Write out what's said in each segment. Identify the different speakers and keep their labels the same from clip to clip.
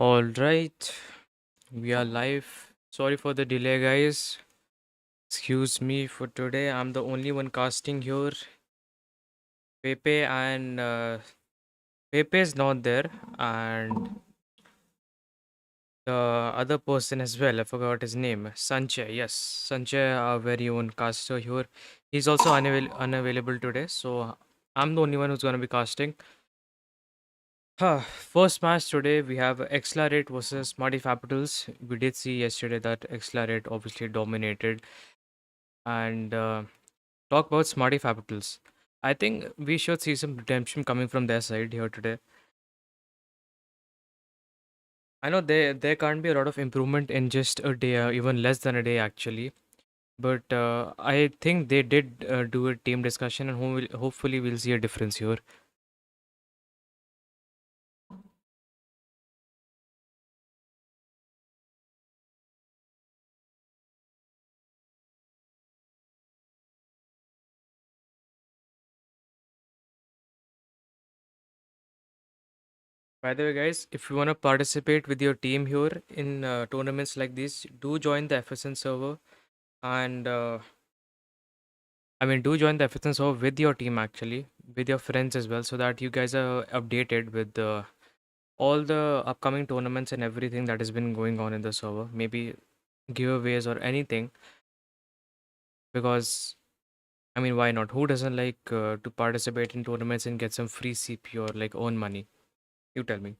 Speaker 1: All right, we are live. Sorry for the delay, guys. Excuse me for today. I'm the only one casting here. Pepe and Pepe is not there, and the other person as well. I forgot his name. Sanjay. Yes, Sanjay, our very own caster here. He's also unavailable today, so I'm the only one who's gonna be casting. First match today we have XLR8 versus Smarty Fapitals. We did see yesterday that XLR8 obviously dominated and talk about Smarty Fapitals. I think we should see some redemption coming from their side here today. I know there can't be a lot of improvement in just a day, even less than a day actually. But I think they did do a team discussion, and hopefully we'll see a difference here. By the way, guys, if you want to participate with your team here in tournaments like this, do join the FSN server and do join the FSN server with your team actually, with your friends as well, so that you guys are updated with all the upcoming tournaments and everything that has been going on in the server. Maybe giveaways or anything, because why not? Who doesn't like to participate in tournaments and get some free CP or like own money? You tell me.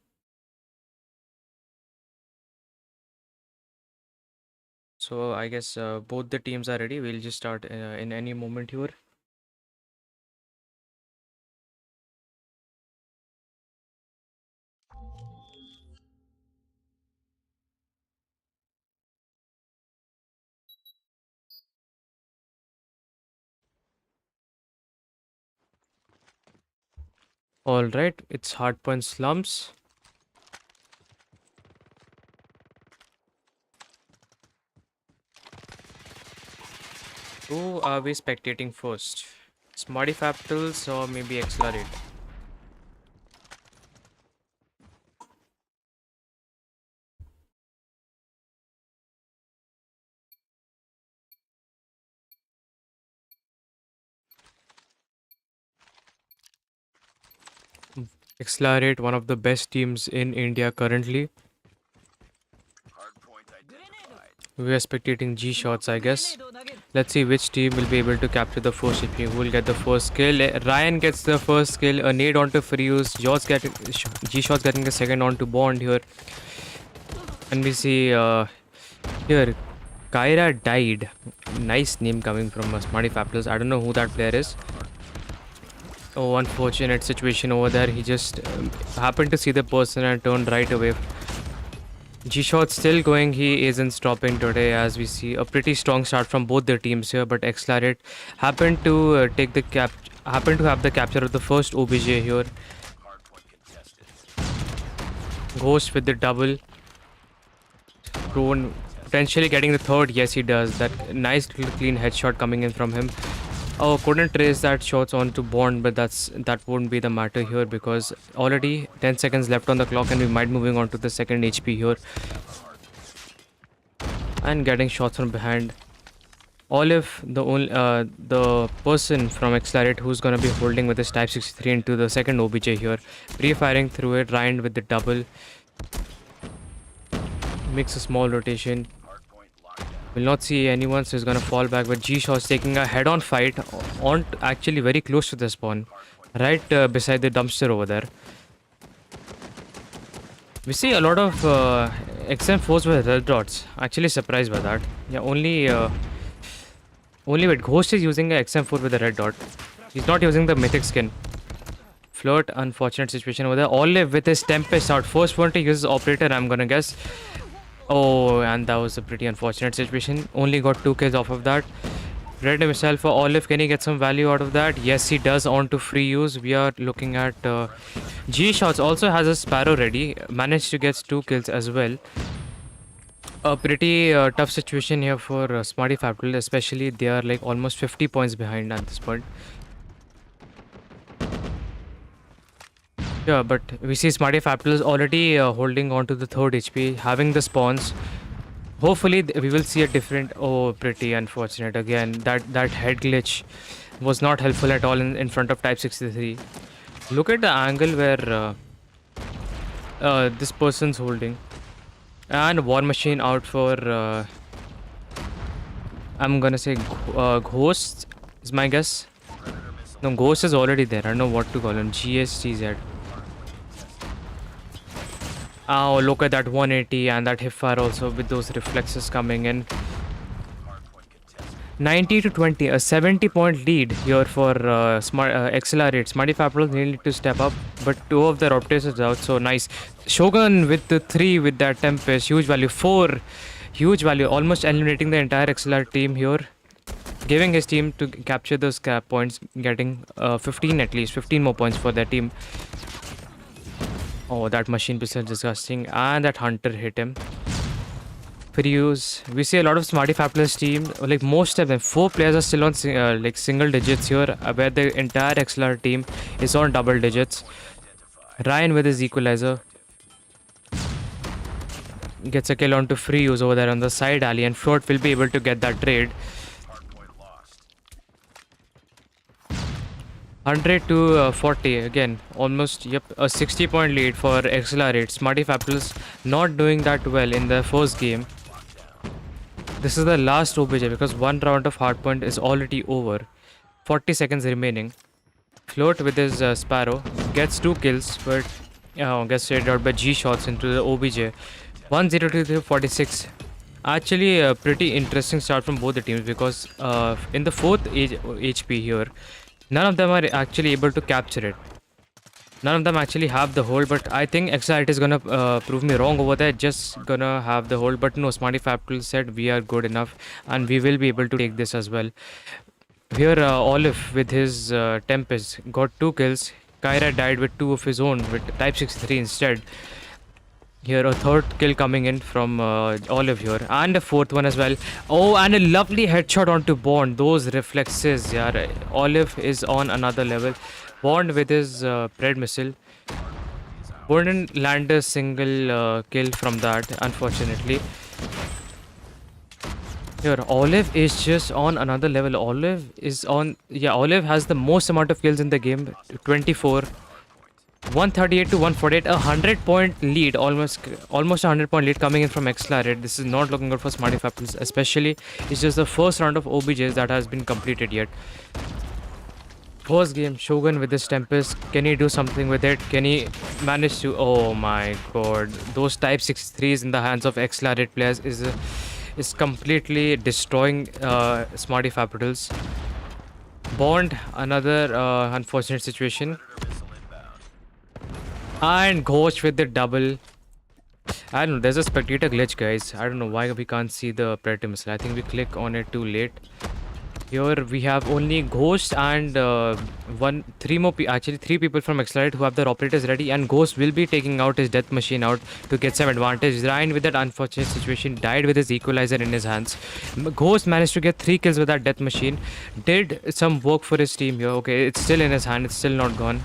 Speaker 1: So I guess both the teams are ready. We'll just start in any moment here. All right, it's Hardpoint slums. Who are we spectating first? Smarty Fapitals or maybe XLR8? XLR8, one of the best teams in India currently. We are spectating G shots, I guess. Let's see which team will be able to capture the first CP. Who will get the first kill? Ryan gets the first kill. A nade onto Freeze. G shots getting the second onto Bond here. And we see here Kyra died. Nice name coming from Smarty Fapitals. I don't know who that player is. Oh, unfortunate situation over there. He just happened to see the person and turned right away. G-Shot still going. He isn't stopping today, as we see a pretty strong start from both their teams here. But XLR8 happened to happened to have the capture of the first OBJ here. Ghost with the double. Prone potentially getting the third. Yes, he does. That nice little clean headshot coming in from him. Oh, couldn't trace that shots onto Bond, but that won't be the matter here because already 10 seconds left on the clock and we might moving on to the second HP here. And getting shots from behind. Olive, the person from XLR8 who's gonna be holding with his Type 63 into the second OBJ here. Pre-firing through it, Ryan with the double. Makes a small rotation. Will not see anyone, so he's gonna fall back. But G-Shot's taking a head-on fight, on actually very close to the spawn, right beside the dumpster over there. We see a lot of XM4s with red dots. Actually surprised by that. Yeah, only with Ghost is using a XM4 with a red dot. He's not using the mythic skin. Flirt, unfortunate situation over there. Olive with his Tempest out. First one to use his operator, I'm gonna guess. Oh, and that was a pretty unfortunate situation. Only got 2 kills off of that. Red himself for Olive. Can he get some value out of that? Yes, he does. On to free use. We are looking at G-Shots also has a Sparrow ready. Managed to get 2 kills as well. A pretty tough situation here for Smarty Fapitals, especially they are like almost 50 points behind at this point. Yeah, but we see Smarty Fapitals already holding on to the third HP, having the spawns. Hopefully, we will see a different. Oh, pretty unfortunate again. That head glitch was not helpful at all in front of Type 63. Look at the angle where this person's holding, and War Machine out for. I'm gonna say Ghost is my guess. No, Ghost is already there. I don't know what to call him. GSTZ. Oh, look at that 180 and that hip fire also with those reflexes coming in. 90 to 20, a 70-point lead here for XLR8. Smarty Fapitals needed to step up, but two of their opters out, so nice. Shogun with the 3 with that Tempest, huge value. 4, huge value, almost eliminating the entire XLR team here. Giving his team to capture those cap points, getting 15 at least, 15 more points for their team. Oh, that machine pistol is disgusting, and that hunter hit him. Use. We see a lot of Smarty Fapitals team, like most of them, 4 players are still on like single digits here, where the entire XLR team is on double digits. Ryan with his equalizer gets a kill onto free use over there on the side alley, and Float will be able to get that trade. 100 to 40 again, almost a 60-point lead for XLR8. Smarty Fapitals not doing that well in the first game. This is the last OBJ because one round of Hardpoint is already over. 40 seconds remaining. Float with his Sparrow gets 2 kills, but gets traded out by G shots into the OBJ. 1-0 to 46. Actually, a pretty interesting start from both the teams because in the 4th HP here, none of them are actually able to capture it. None of them actually have the hold, but I think XLR8 is gonna prove me wrong over there. Just gonna have the hold, but no, Smarty Fapitals said we are good enough and we will be able to take this as well. Here, Olive with his Tempest got 2 kills. Kyra died with 2 of his own with Type 63 instead. Here, a 3rd kill coming in from Olive here, and a 4th one as well. Oh, and a lovely headshot onto Bond. Those reflexes, yeah. Olive is on another level. Bond with his Pred missile. Wouldn't land a single kill from that, unfortunately. Here, Olive is just on another level. Olive is on... Yeah, Olive has the most amount of kills in the game. 24. 138 to 148. A 100-point lead. Almost a 100-point lead coming in from XLR8. This is not looking good for Smarty Fapitals. Especially, it's just the first round of OBJs that has been completed yet. First game, Shogun with his Tempest. Can he do something with it? Can he manage to... Oh my god. Those Type 63s in the hands of XLR8 players is completely destroying Smarty Fapitals. Bond, another unfortunate situation. And Ghost with the double. I don't know, there's a spectator glitch, guys. I don't know why we can't see the Predator missile. I think we click on it too late. Here we have only Ghost and 3 people from XLR8 who have their operators ready, and Ghost will be taking out his death machine out to get some advantage. Ryan with that unfortunate situation died with his equalizer in his hands. Ghost managed to get 3 kills with that death machine. Did some work for his team here. Okay, it's still in his hand. It's still not gone.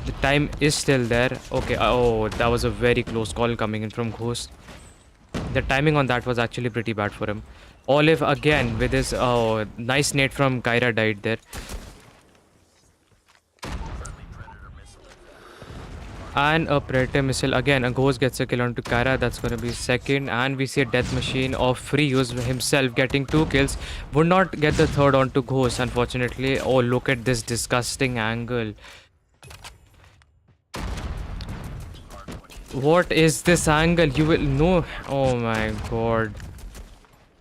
Speaker 1: The time is still there. Okay, oh, that was a very close call coming in from Ghost. The timing on that was actually pretty bad for him. Olive again with his nice nade from Kyra died there. And a Predator missile again. A Ghost gets a kill onto Kyra. That's going to be 2nd. And we see a death machine of free use himself getting 2 kills. Would not get the 3rd onto Ghost, unfortunately. Oh, look at this disgusting angle. What is this angle? You will know. Oh my god.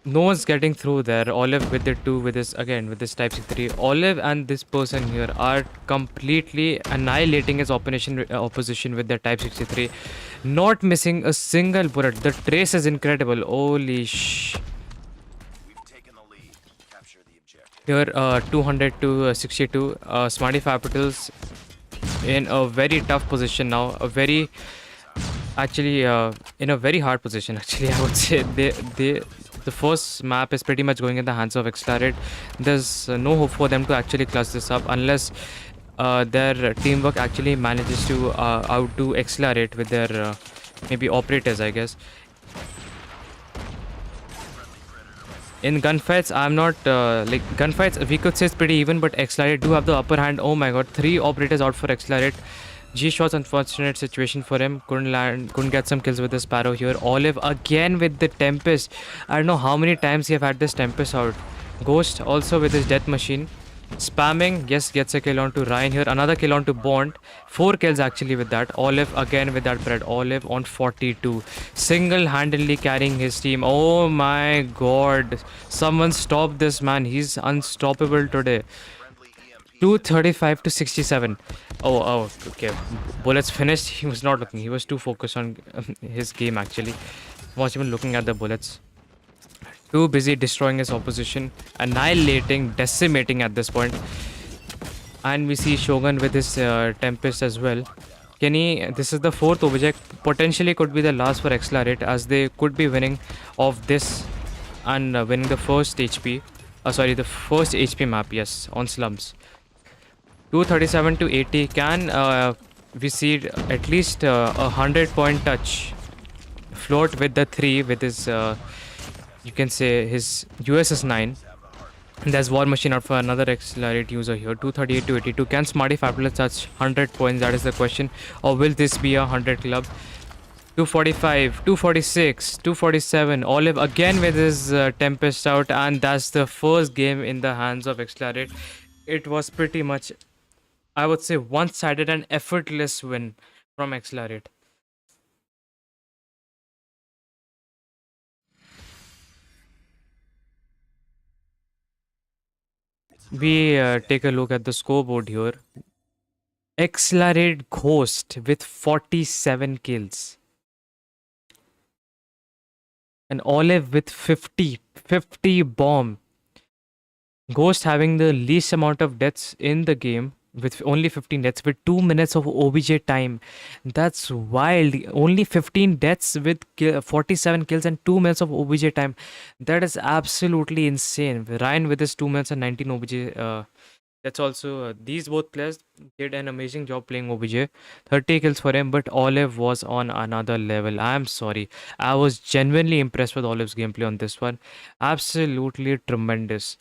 Speaker 1: No one's getting through there. Olive with the 2 with this again with this Type 63. Olive and this person here are completely annihilating his opposition with their Type 63. Not missing a single bullet. The trace is incredible. Holy sh. Here 200 to 62. Smarty Fapitals in a very tough position now. A very in a very hard position actually, I would say. The first map is pretty much going in the hands of XLR8. There's no hope for them to actually clutch this up unless their teamwork actually manages to outdo XLR8 with their maybe operators, I guess. In gunfights, I'm not like gunfights. We could say it's pretty even, but XLR8 do have the upper hand. Oh my god, three operators out for XLR8. G shots, unfortunate situation for him. Couldn't get some kills with the Sparrow here. Olive again with the Tempest. I don't know how many times he have had this Tempest out. Ghost also with his Death Machine. Spamming, yes, gets a kill onto Ryan here. Another kill onto Bond. 4 kills actually with that. Olive again with that bread. Olive on 42. Single-handedly carrying his team. Oh my god. Someone stop this man. He's unstoppable today. 235 to 67. Oh, okay. Bullets finished. He was not looking. He was too focused on his game actually. Was even looking at the bullets. Too busy destroying his opposition, annihilating, decimating at this point. And we see Shogun with his Tempest as well. Kenny, this is the fourth object. Potentially could be the last for XLR8 as they could be winning off this and winning the first HP. Sorry, the first HP map, yes, on slums. 237 to 80. Can we see at least a 100-point touch? Float with the 3 with his you can say his USS 9. There's War Machine out for another XLR8 user here. 238 to 82. Can Smarty Fapitals touch 100 points? That is the question. Or will this be a 100 club? 245, 246, 247. Olive again with his Tempest out. And that's the first game in the hands of XLR8. It was pretty much, I would say, one-sided and effortless win from XLR8. We take a look at the scoreboard here. XLR8 Ghost with 47 kills. And Olive with 50 bomb. Ghost having the least amount of deaths in the game with only 15 deaths with 2 minutes of OBJ time. That's wild. Only 15 deaths with 47 kills and 2 minutes of OBJ time. That is absolutely insane. Ryan with his 2 minutes and 19 OBJ. That's also these both players did an amazing job playing OBJ. 30 kills for him, but Olive was on another level. I'm sorry. I was genuinely impressed with Olive's gameplay on this one. Absolutely tremendous.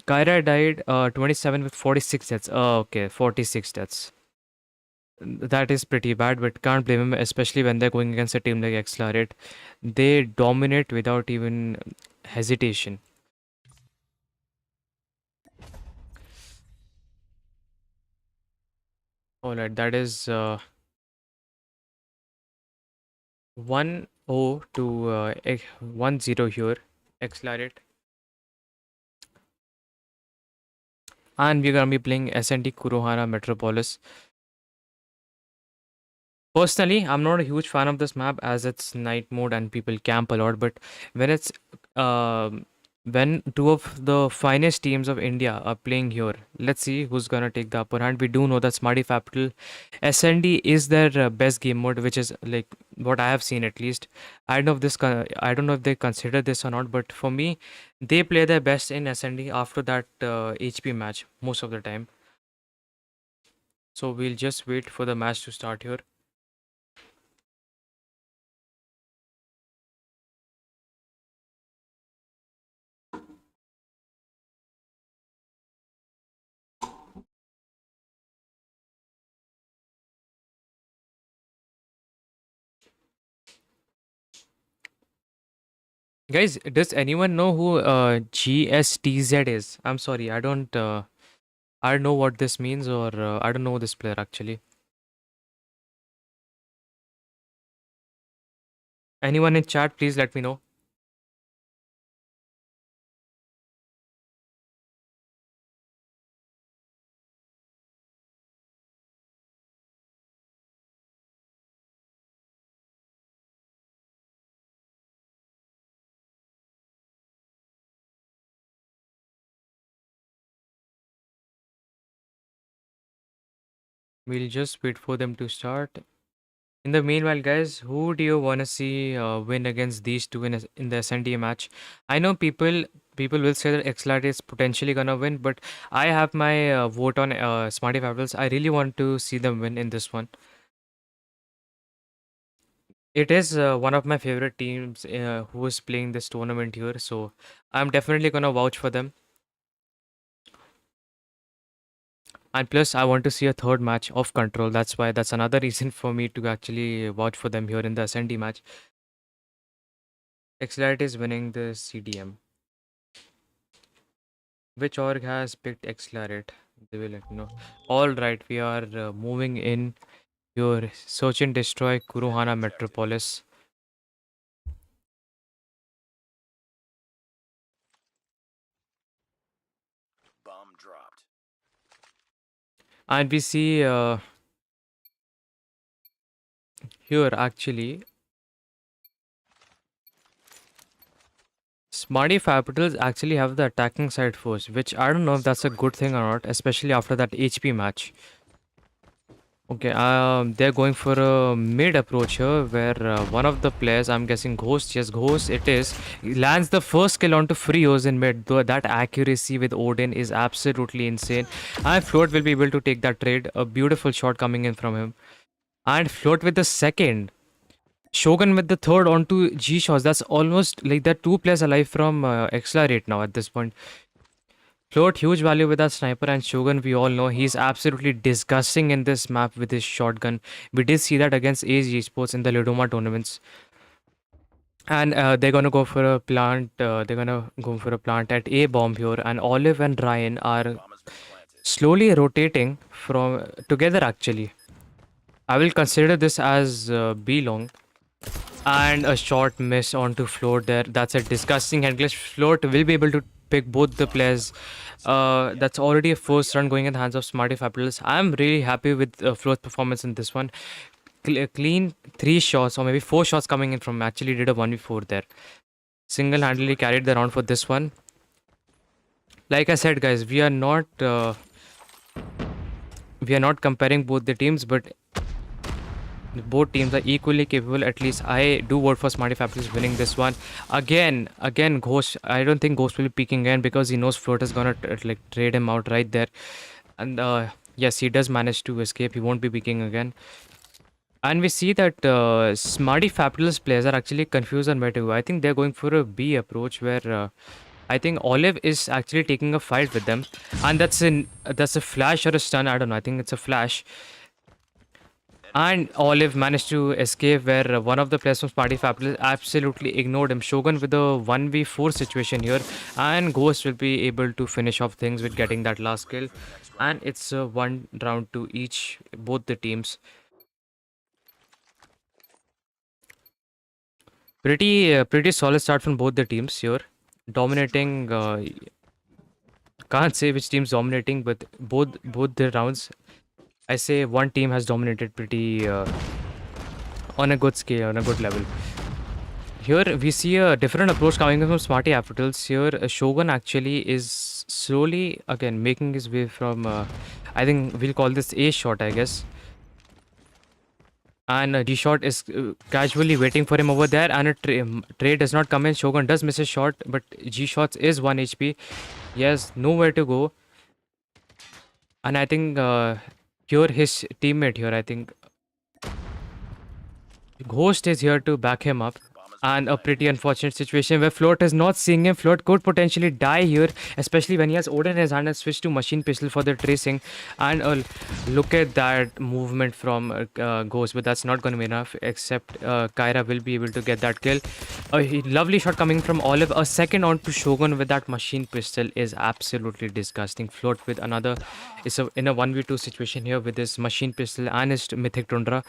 Speaker 1: Kyra died 27 with 46 deaths. Oh, okay, 46 deaths. That is pretty bad, but can't blame him, especially when they're going against a team like XLR8. They dominate without even hesitation. Alright, that is 1-0 to 1-0 here. XLR8. And we're gonna be playing SND Kurohara Metropolis. Personally, I'm not a huge fan of this map as it's night mode and people camp a lot. But when it's when two of the finest teams of India are playing here, let's see who's gonna take the upper hand. We do know that Smarty Fapital SND is their best game mode, which is like what I have seen at least. I don't know if this I don't know if they consider this or not, but for me, they play their best in SND after that HP match most of the time. So we'll just wait for the match to start here. Guys, does anyone know who GSTZ is? I'm sorry, I don't know what this means, or I don't know this player actually. Anyone in chat, please let me know. We'll just wait for them to start. In the meanwhile, guys, who do you want to see win against these two in the SND match? I know people people will say that XLR8 is potentially gonna win, but I have my vote on Smarty Fapitals. I really want to see them win in this one. It is one of my favorite teams who is playing this tournament here, so I'm definitely gonna vouch for them. And plus, I want to see a third match of Control. That's another reason for me to actually vouch for them here in the SND match. XLR8 is winning the CDM. Which org has picked XLR8? They will let me know. All right, we are moving in your search and destroy Kuruhana Metropolis.
Speaker 2: Bomb dropped.
Speaker 1: And we see here actually Smarty Fapitals actually have the attacking side first, which I don't know if that's a good thing or not, especially after that HP match. Okay, they're going for a mid approach here, where one of the players, I'm guessing Ghost, yes, Ghost, it is, he lands the first kill onto Frios in mid. Though that accuracy with Odin is absolutely insane. And Float will be able to take that trade. A beautiful shot coming in from him. And Float with the second. Shogun with the third onto G shots. That's almost like they're two players alive from XLR8 now at this point. Float, huge value with that sniper, and Shogun, we all know he's absolutely disgusting in this map with his shotgun. We did see that against AG Esports in the Lidoma tournaments. And they're gonna go for a plant. They're gonna go for a plant at A bomb here, and Olive and Ryan are
Speaker 2: Bomb has been planted.
Speaker 1: slowly rotating from together. Actually, I will consider this as B long. And a short miss onto Float there. That's a disgusting headglitch. Float will be able to pick both the players. That's already a first run going in the hands of Smarty Fapitals. I'm really happy with Float's performance in this one. Clean 3 shots or maybe 4 shots coming in from actually did a 1v4 there. Single-handedly carried the round for this one. Like I said, guys, we are not comparing both the teams, but both teams are equally capable. At least I do vote for Smarty Fapitals winning this one. Again, Ghost. I don't think Ghost will be peeking again because he knows Float is gonna like trade him out right there. And yes, he does manage to escape. He won't be peeking again. And we see that Smarty Fapitals players are actually confused on where to go. I think they're going for a B approach where I think Olive is actually taking a fight with them, and that's a flash or a stun. I don't know. I think it's a flash. And Olive managed to escape where one of the players from Smarty Fapitals absolutely ignored him. Shogun with a 1v4 situation here. And Ghost will be able to finish off things with getting that last kill. And it's one round to each, both the teams. Pretty solid start from both the teams here. Dominating, can't say which team's dominating, but both the rounds, I say one team has dominated pretty on a good scale, on a good level. Here we see a different approach coming from Smarty Fapitals. Here Shogun actually is slowly again making his way from, I think we'll call this A shot, I guess. And G shot is casually waiting for him over there, and a trade does not come in. Shogun does miss a shot, but G shots is 1 HP. He has nowhere to go. And I think here his teammate here, I think Ghost is here to back him up. And a pretty unfortunate situation where Float is not seeing him. Float could potentially die here, especially when he has Odin in his hand and switched to machine pistol for the tracing. And look at that movement from Ghost, but that's not going to be enough, except Kyra will be able to get that kill. A lovely shot coming from Olive. A second on to Shogun with that machine pistol is absolutely disgusting. Float with another is in a 1v2 situation here with his machine pistol and his mythic Tundra.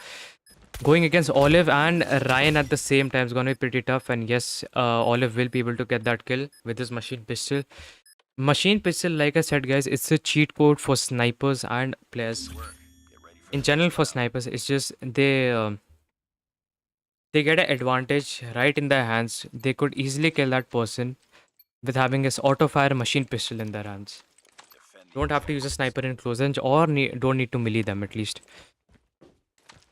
Speaker 1: Going against Olive and Ryan at the same time is going to be pretty tough. And yes, Olive will be able to get that kill with his machine pistol. Machine pistol, like I said, guys, it's a cheat code for snipers and players. In general, for snipers, it's just they get an advantage right in their hands. They could easily kill that person with having this auto fire machine pistol in their hands. Don't have to use a sniper in close range, or don't need to melee them at least.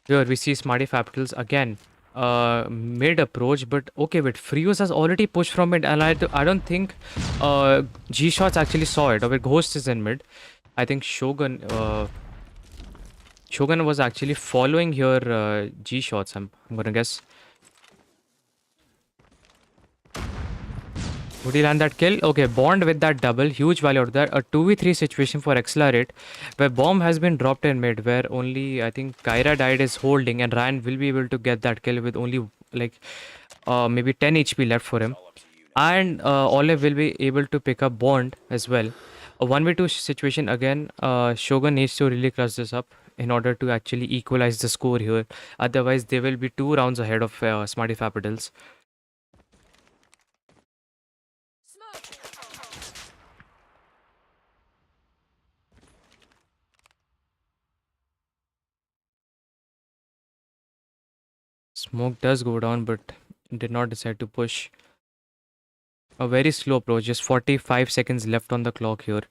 Speaker 1: Here we see Smarty Fapitals again mid approach, but okay, wait, Frios has already pushed from mid, and I don't think G Shots actually saw it. Or wait, Ghost is in mid. I think Shogun was actually following here G Shots. I'm gonna guess. Would he land that kill? Okay, Bond with that double. Huge value out there. A 2v3 situation for XLR8, where bomb has been dropped in mid, where only, I think, Kyra died is holding, and Ryan will be able to get that kill with only, like, maybe 10 HP left for him.
Speaker 2: All up to you now.
Speaker 1: And Olive will be able to pick up Bond as well. A 1v2 situation again. Shogun needs to really clutch this up in order to actually equalize the score here. Otherwise, they will be 2 rounds ahead of Smarty Fapitals. Smoke does go down, but did not decide to push. A very slow approach, just 45 seconds left on the clock here.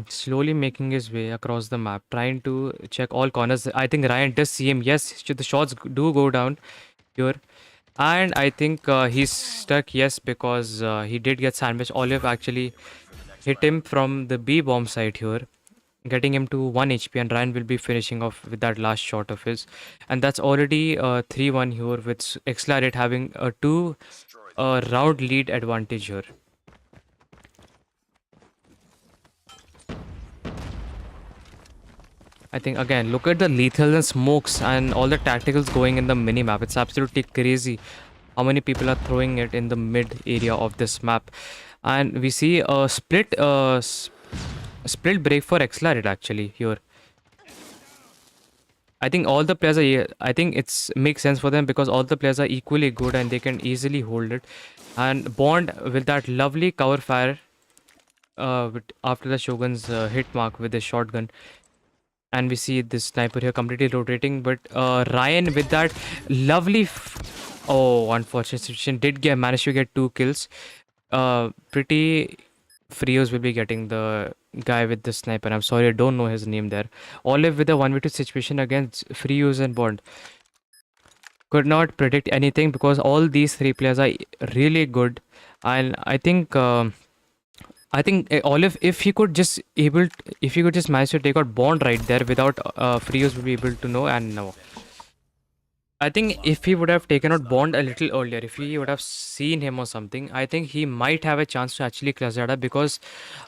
Speaker 1: Slowly making his way across the map, trying to check all corners. I think Ryan does see him. Yes, the shots do go down here. And I think he's stuck, yes, because he did get sandwiched. Olive actually hit him from the B bomb side here, getting him to 1 HP, and Ryan will be finishing off with that last shot of his. And that's already 3-1 here, with XLR8 having a 2
Speaker 2: Destroy the
Speaker 1: round lead advantage here. I think again, look at the lethal and smokes and all the tacticals going in the mini map. It's absolutely crazy how many people are throwing it in the mid area of this map. And we see a split break for XLR8 actually here. I think all the players are. I think it's makes sense for them because all the players are equally good and they can easily hold it. And Bond with that lovely cover fire, after the Shogun's hit mark with his shotgun, and we see this sniper here completely rotating. But Ryan with that lovely, oh, unfortunate situation, did get manage to get 2 kills. Pretty Frios will be getting the guy with the sniper. I'm sorry, I don't know his name there. Olive with a 1v2 situation against Frios and Bond. Could not predict anything because all these 3 players are really good, and I think Olive, if he could just manage to take out Bond right there without Frios would be able to know. And no, I think if he would have taken out Bond a little earlier, if he would have seen him or something, I think he might have a chance to actually clutch that up because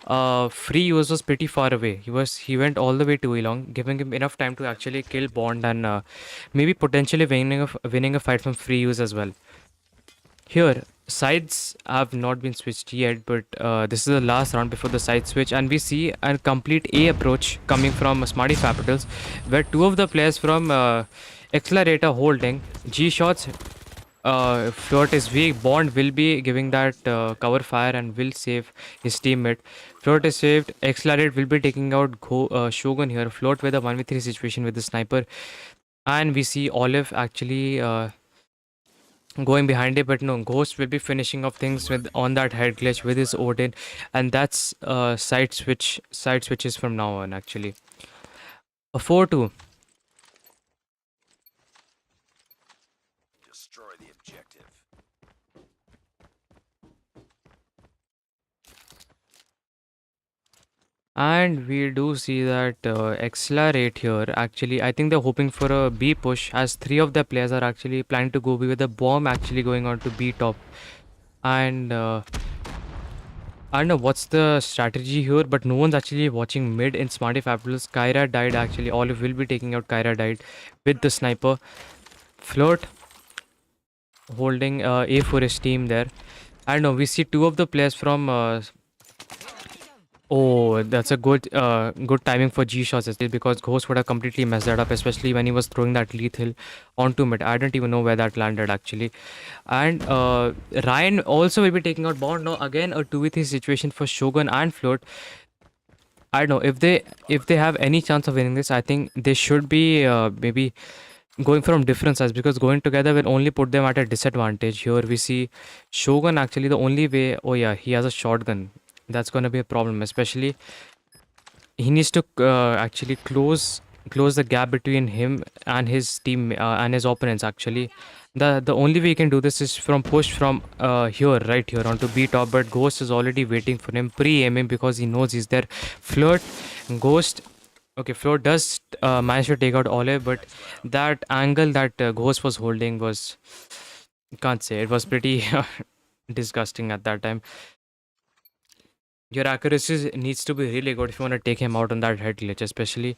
Speaker 1: Frios was pretty far away. He went all the way to Elong, giving him enough time to actually kill Bond and maybe potentially winning a fight from Frios as well. Here, sides have not been switched yet, but this is the last round before the side switch, and we see a complete A approach coming from Smarty Fapitals, where 2 of the players from XLR8 are holding. G shots, Float is weak. Bond will be giving that cover fire and will save his teammate. Float is saved. XLR8 will be taking out Shogun here. Float with a 1v3 situation with the sniper, and we see Olive actually. Going behind it, but no, Ghost will be finishing off things with on that head glitch with his Odin, and that's side switches from now on actually. A 4-2.
Speaker 2: destroy the objective.
Speaker 1: And we do see that XLR8 here actually, I think they're hoping for a B push as 3 of their players are actually planning to go B with the bomb actually going on to B top. And I don't know what's the strategy here, but no one's actually watching mid in Smarty Fapitals. Kyra died actually. Olive will be taking out Kyra died with the sniper. Float holding A for his team there. I don't know, we see 2 of the players from oh, that's a good timing for G shots as well, because Ghost would have completely messed that up, especially when he was throwing that lethal onto mid. I don't even know where that landed actually. And Ryan also will be taking out Bond. Now again a 2v3 situation for Shogun and Float. I don't know if they have any chance of winning this. I think they should be maybe going from different sides, because going together will only put them at a disadvantage. Here we see Shogun actually the only way. Oh yeah, he has a shotgun. That's gonna be a problem, especially he needs to actually close close the gap between him and his team and his opponents. Actually, the only way he can do this is from push from here, right here, onto B top. But Ghost is already waiting for him, pre-aiming, because he knows he's there. Flirt, Ghost. Okay, Flirt does manage to take out Olive, but that angle that Ghost was holding was, can't say, it was pretty disgusting at that time. Your accuracy needs to be really good if you want to take him out on that head glitch, especially.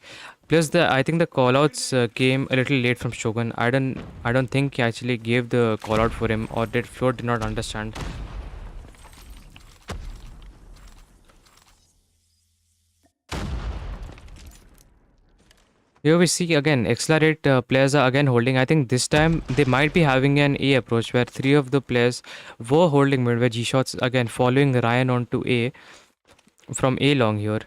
Speaker 1: Plus, I think the callouts came a little late from Shogun. I don't think he actually gave the callout for him, or did Float did not understand. Here we see again XLR8 players are again holding. I think this time they might be having an A approach where three of the players were holding mid, where G shots again following Ryan onto A from A long here.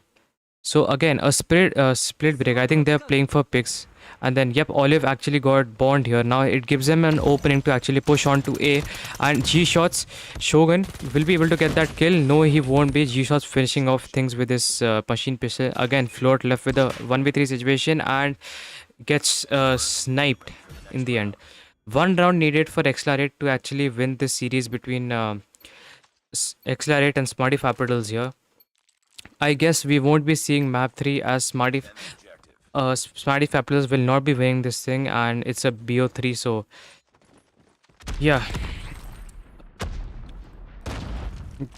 Speaker 1: So again, a split break. I think they're playing for picks. And then, yep, Olive actually got Bond here. Now it gives them an opening to actually push on to A. And G shots, Shogun will be able to get that kill. No, he won't be. G shots finishing off things with his machine pistol. Again, Float left with a 1v3 situation and gets sniped in the end. One round needed for XLR8 to actually win this series between XLR8 and Smarty Fapitals here. I guess we won't be seeing map 3 as Smarty Fapitals will not be winning this thing, and it's a BO3, so yeah,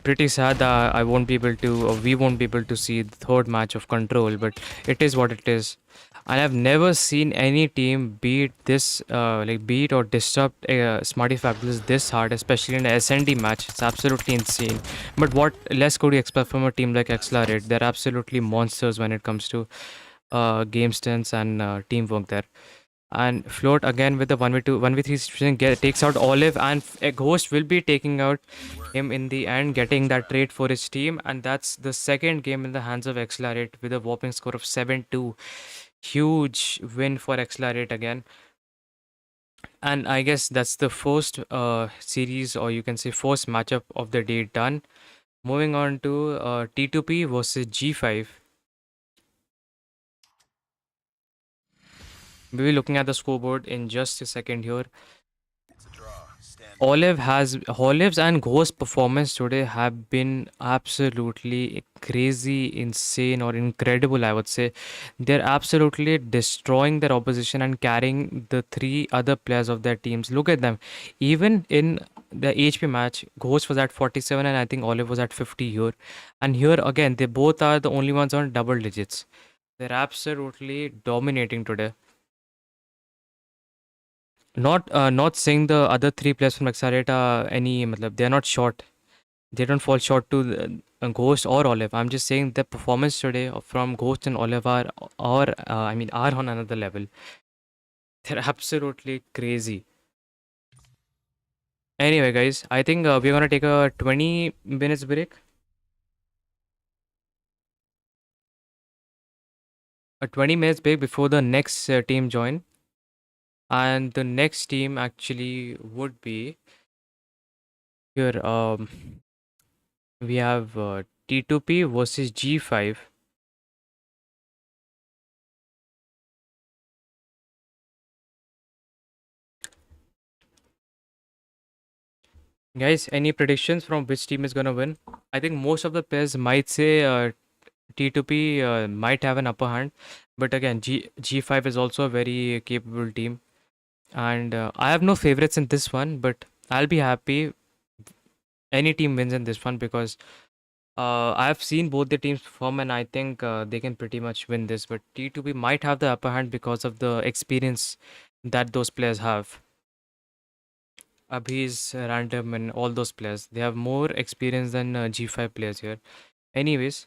Speaker 1: pretty sad that I won't be able to, or we won't be able to see the third match of Control, but it is what it is. And I've never seen any team beat this, beat or disrupt Smarty Fabulous this hard, especially in an SND match. It's absolutely insane. But what less could you expect from a team like XLR8? They're absolutely monsters when it comes to game stance and teamwork there. And Float again with the 1v2, 1v3 situation takes out Olive, and a Ghost will be taking out him in the end, getting that trade for his team. And that's the second game in the hands of XLR8 with a whopping score of 7-2. Huge win for XLR8 again. And I guess that's the first series, or you can say first matchup of the day done. Moving on to T2P versus G5. We'll be looking at the scoreboard in just a second here. Olive's and Ghost's performance today have been absolutely crazy, insane, or incredible, I would say. They're absolutely destroying their opposition and carrying the three other players of their teams. Look at them. Even in the HP match, Ghost was at 47 and I think Olive was at 50 here. And here again, they both are the only ones on double digits. They're absolutely dominating today. Not saying the other three players from XR8 are any, matlab, they are not short. They don't fall short to Ghost or Olive. I'm just saying the performance today from Ghost and Olive are on another level. They're absolutely crazy. Anyway, guys, I think we're gonna take a 20 minutes break. A 20 minutes break before the next team join. And the next team actually would be here. We have T2P versus G5. Guys, any predictions from which team is gonna win? I think most of the players might say T2P might have an upper hand, but again, G5 is also a very capable team, and I have no favorites in this one, but I'll be happy any team wins in this one because I've seen both the teams perform, and I think they can pretty much win this. But T2P might have the upper hand because of the experience that those players have. Abhi's, Random, and all those players. They have more experience than G5 players here. Anyways,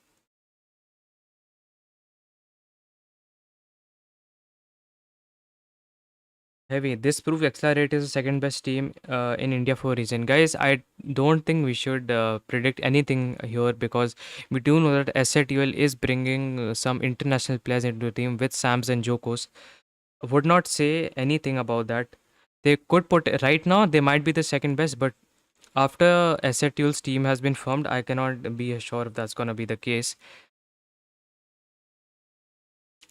Speaker 1: heavy. This proves XLR8 is the second best team in India for a reason. Guys, I don't think we should predict anything here because we do know that SATUL is bringing some international players into the team with Sams and Jokos. Would not say anything about that. They could put right now they might be the second best, but after SATUL's team has been formed, I cannot be sure if that's gonna be the case.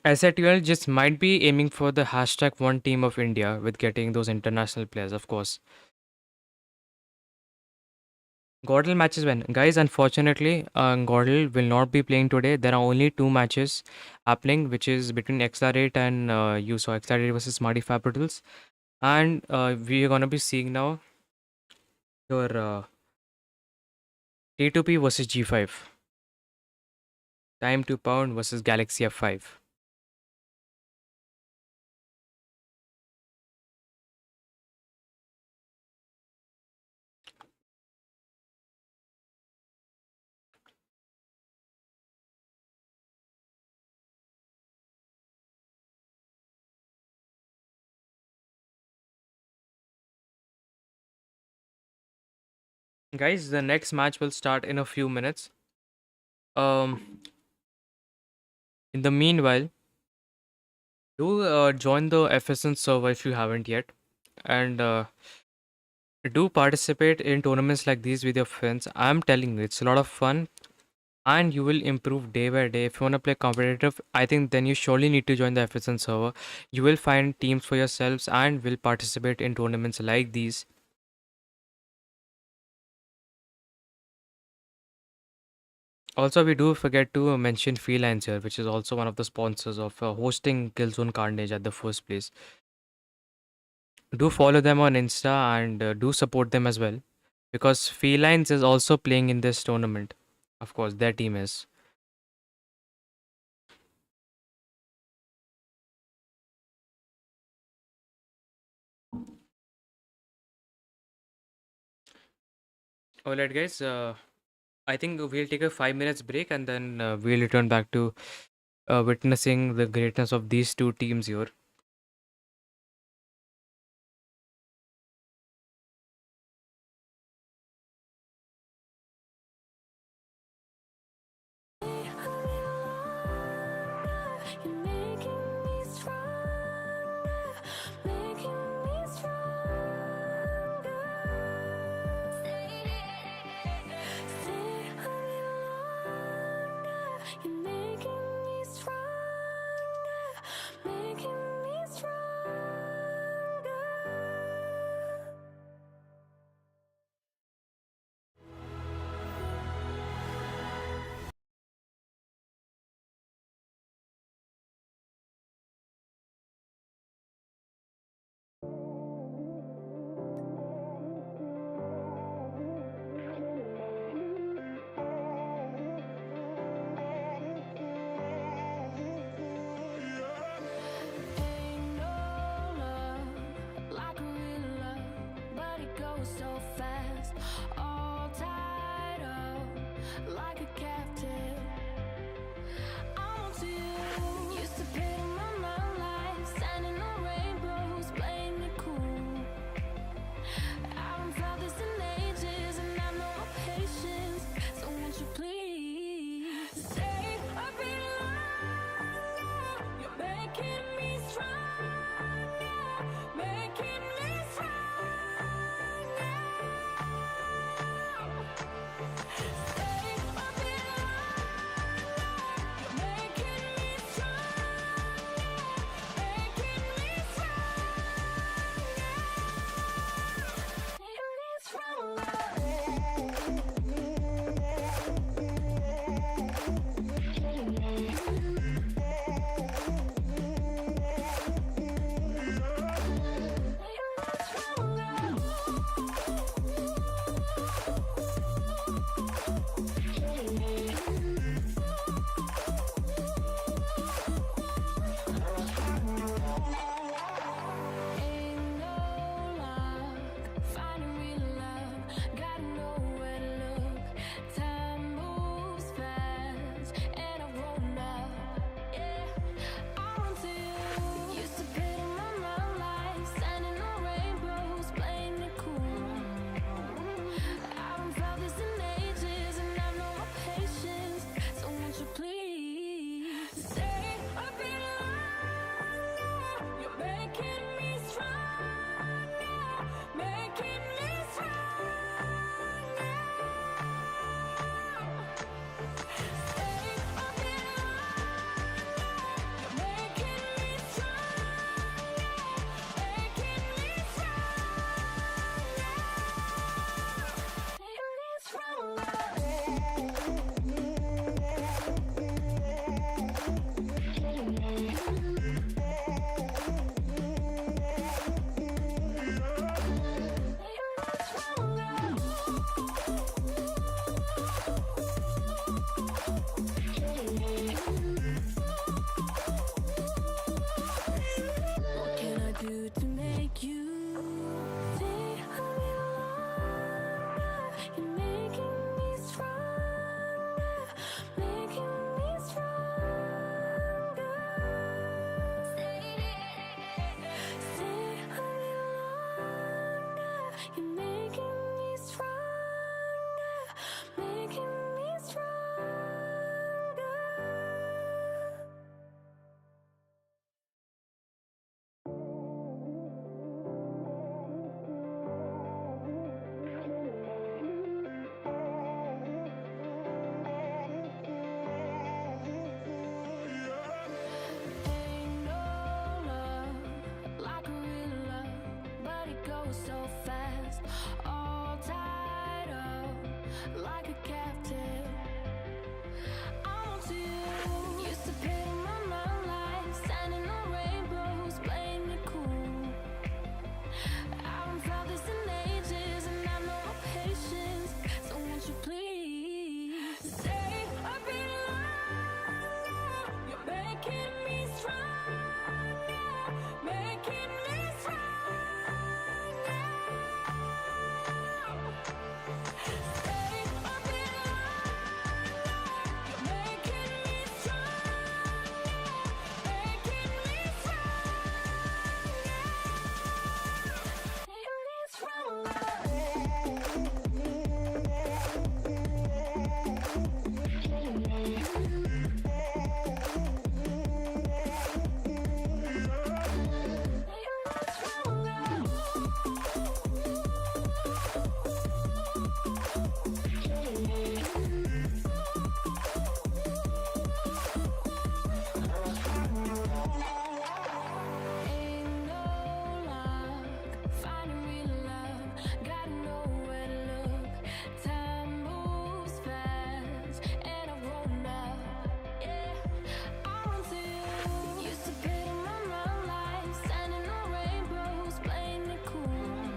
Speaker 1: SATL just might be aiming for the hashtag one team of India with getting those international players, of course. GodL matches when? Guys, unfortunately, GodL will not be playing today. There are only two matches happening, which is between XLR8 and you saw XLR8 versus Smarty Fapitals. And we are going to be seeing now your T2P versus G5. Time to Pound versus Galaxy F5. Guys, the next match will start in a few minutes. In the meanwhile, do join the FSN server if you haven't yet, and do participate in tournaments like these with your friends. I'm telling you, it's a lot of fun, and you will improve day by day. If you want to play competitive, I think then you surely need to join the FSN server. You will find teams for yourselves and will participate in tournaments like these. Also, we do forget to mention Felines here, which is also one of the sponsors of hosting KillZone Carnage at the first place. Do follow them on Insta and do support them as well, because Felines is also playing in this tournament. Of course, their team is. Alright, guys. I think we'll take a 5 minutes break and then we'll return back to witnessing the greatness of these two teams here.
Speaker 3: So fast, all tied up like a captive. I'm to you. Used to pay my life, standing on rainbows, playing it cool. I haven't felt this in ages, and I know no patience. So won't you please stay a bit longer? You're making me stronger, making me stronger. Stay a bit longer. What can I do to make you stay a little longer? You're making me stronger, making me stronger. Stay a little longer. You're making me stronger, making me stronger. Ain't no love like a real love, but it goes so fast. All tied up like a captive. I'm onto you. Used to pay my mind like standing on rainbows, playing it cool. I haven't felt this in ages, and I know no patience. So won't you please stay a bit longer? You're making me stronger, making me stronger. Stay a bit longer. You're making me stronger, making me stronger. Ain't no luck finding real love. Gotta know where to look. Time moves fast, and I've grown up. Yeah, I'm onto you. Used to pay my mind like standing on rainbows, playing it cool.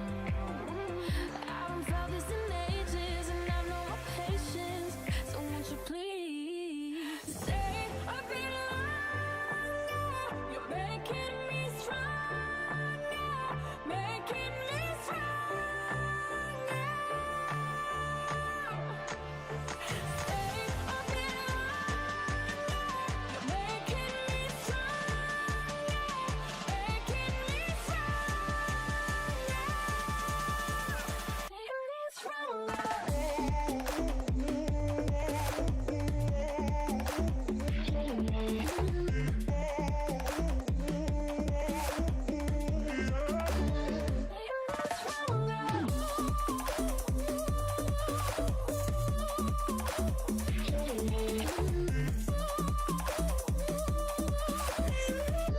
Speaker 3: I haven't felt this in ages, and I know no patience. So won't you please stay a bit longer? You're making me stronger, making me stronger. Stay a bit longer. You're making me stronger, making me stronger.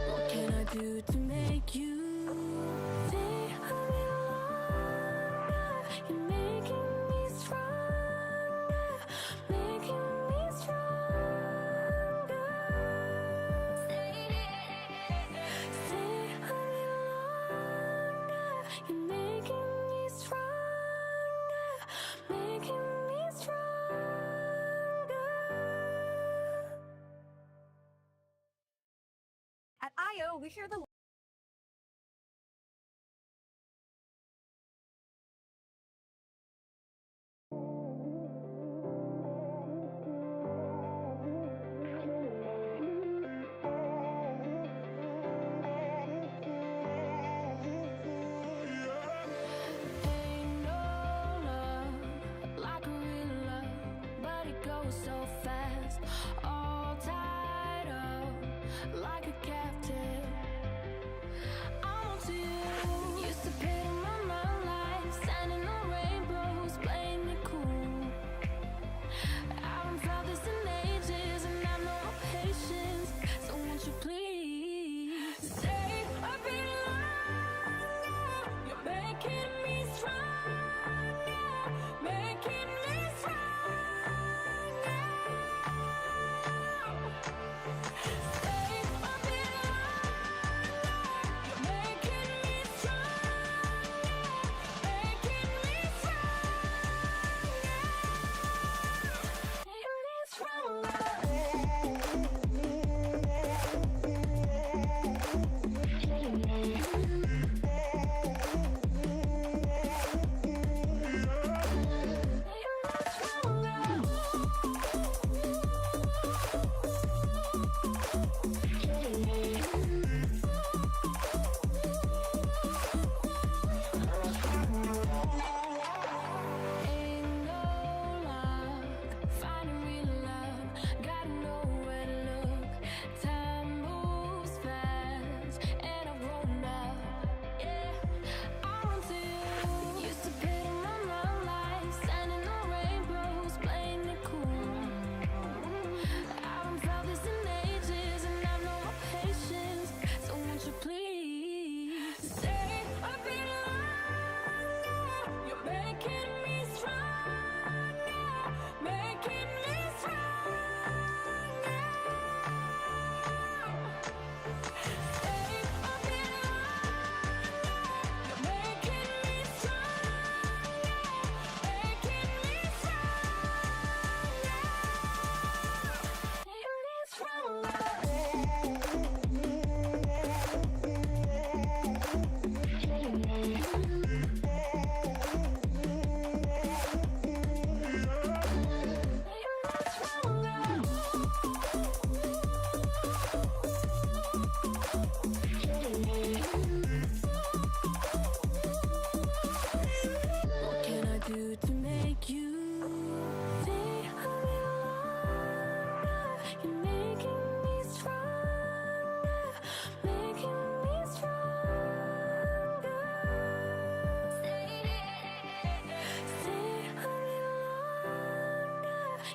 Speaker 3: What can I do to make you stay a little longer? You're making me stronger, making me stronger. Stay a little longer. You're making me stronger, making me stronger.
Speaker 4: At IO, we hear the
Speaker 3: Ain't no love like a real love, but it goes so fast. All tied up like a captive. I'm onto you. Used to pay my mind like standing on rainbows, playing it cool. I haven't felt this in ages, and I know no patience. So won't you please stay a bit longer? You're making me stronger, making me stronger.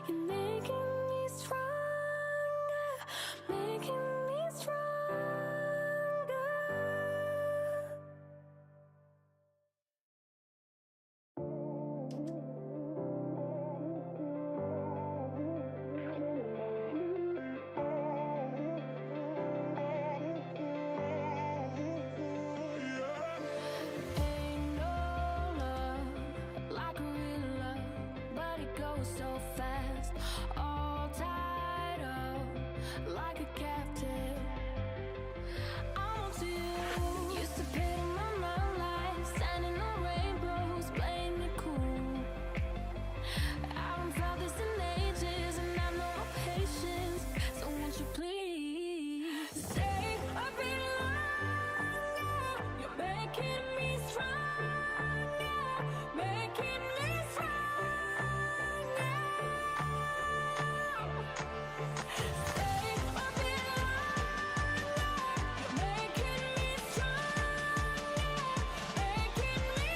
Speaker 3: You're making me stronger, making me stronger. Ain't no love like real love, but it goes so fast. All tied up like a captive. I'm onto you. Used to pit in my mind like standing on rainbows, playing it cool. I haven't felt this in ages, and I've no patience. So won't you please stay a bit longer? You're making me stronger, making me stronger. Stay a bit longer. You're making me stronger, making me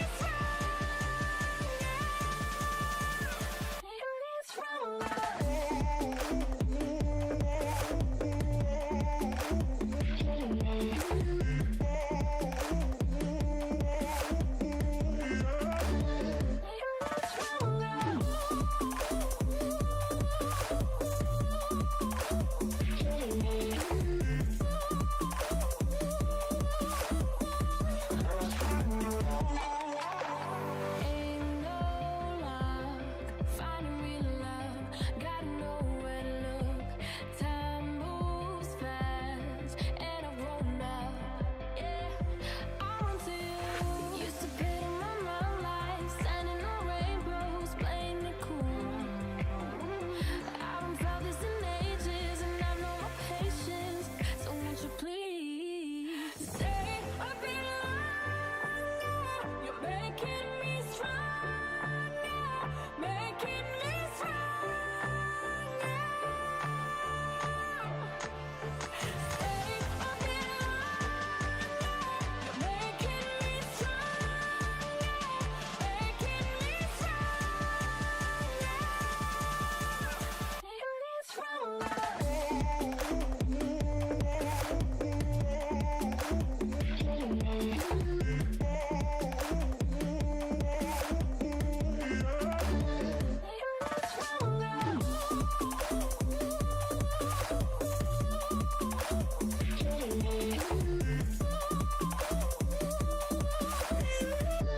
Speaker 3: Ain't no luck finding real love. Gotta know where to look. Time moves fast, and I've grown up. Yeah, I'm onto you. Used to pit in my mind like standing on rainbows, playing it cool. I haven't felt this in ages, and I've no patience. So won't you please stay a bit longer? You're making me stronger, making me stronger. Stay a bit longer. You're making me stronger, making me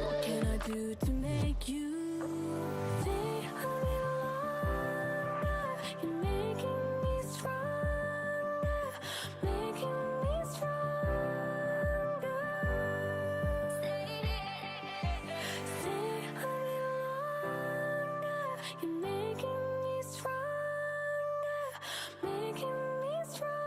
Speaker 3: What can I do to make you stay a little longer? You're making me stronger, making me stronger. Stay a little longer. You're making me stronger, making me stronger.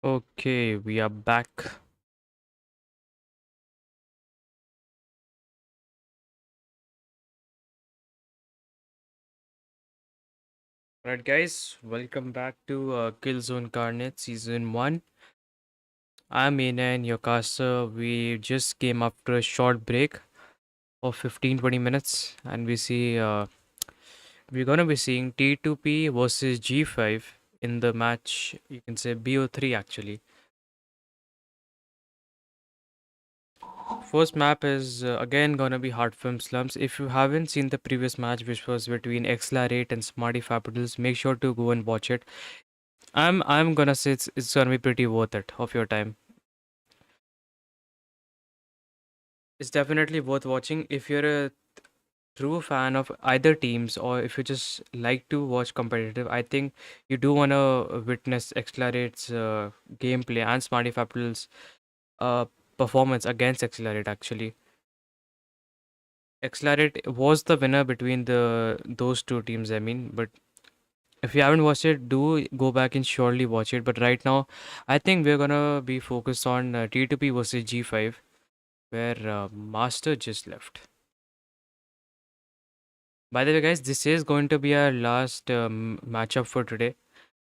Speaker 1: Okay, we are back. Alright, guys, welcome back to KillZone Carnage Season 1. I'm Ina, your caster. We just came after a short break of 15-20 minutes, and we're gonna be seeing T2P versus G5 in the match. You can say BO3 actually. First map is again gonna be Hardpoint slums. If you haven't seen the previous match, which was between XLR8 and Smarty Fapitals, make sure to go and watch it. I'm gonna say it's gonna be pretty worth it of your time. It's definitely worth watching if you're a true fan of either teams, or if you just like to watch competitive. I think you do wanna witness Accelerate's gameplay and Smarty Fapitals' uh, performance against Accelerate. Actually, Accelerate was the winner between those two teams. I mean, but if you haven't watched it, do go back and surely watch it. But right now, I think we're gonna be focused on T2P versus G5, where Master just left. By the way, guys, this is going to be our last matchup for today,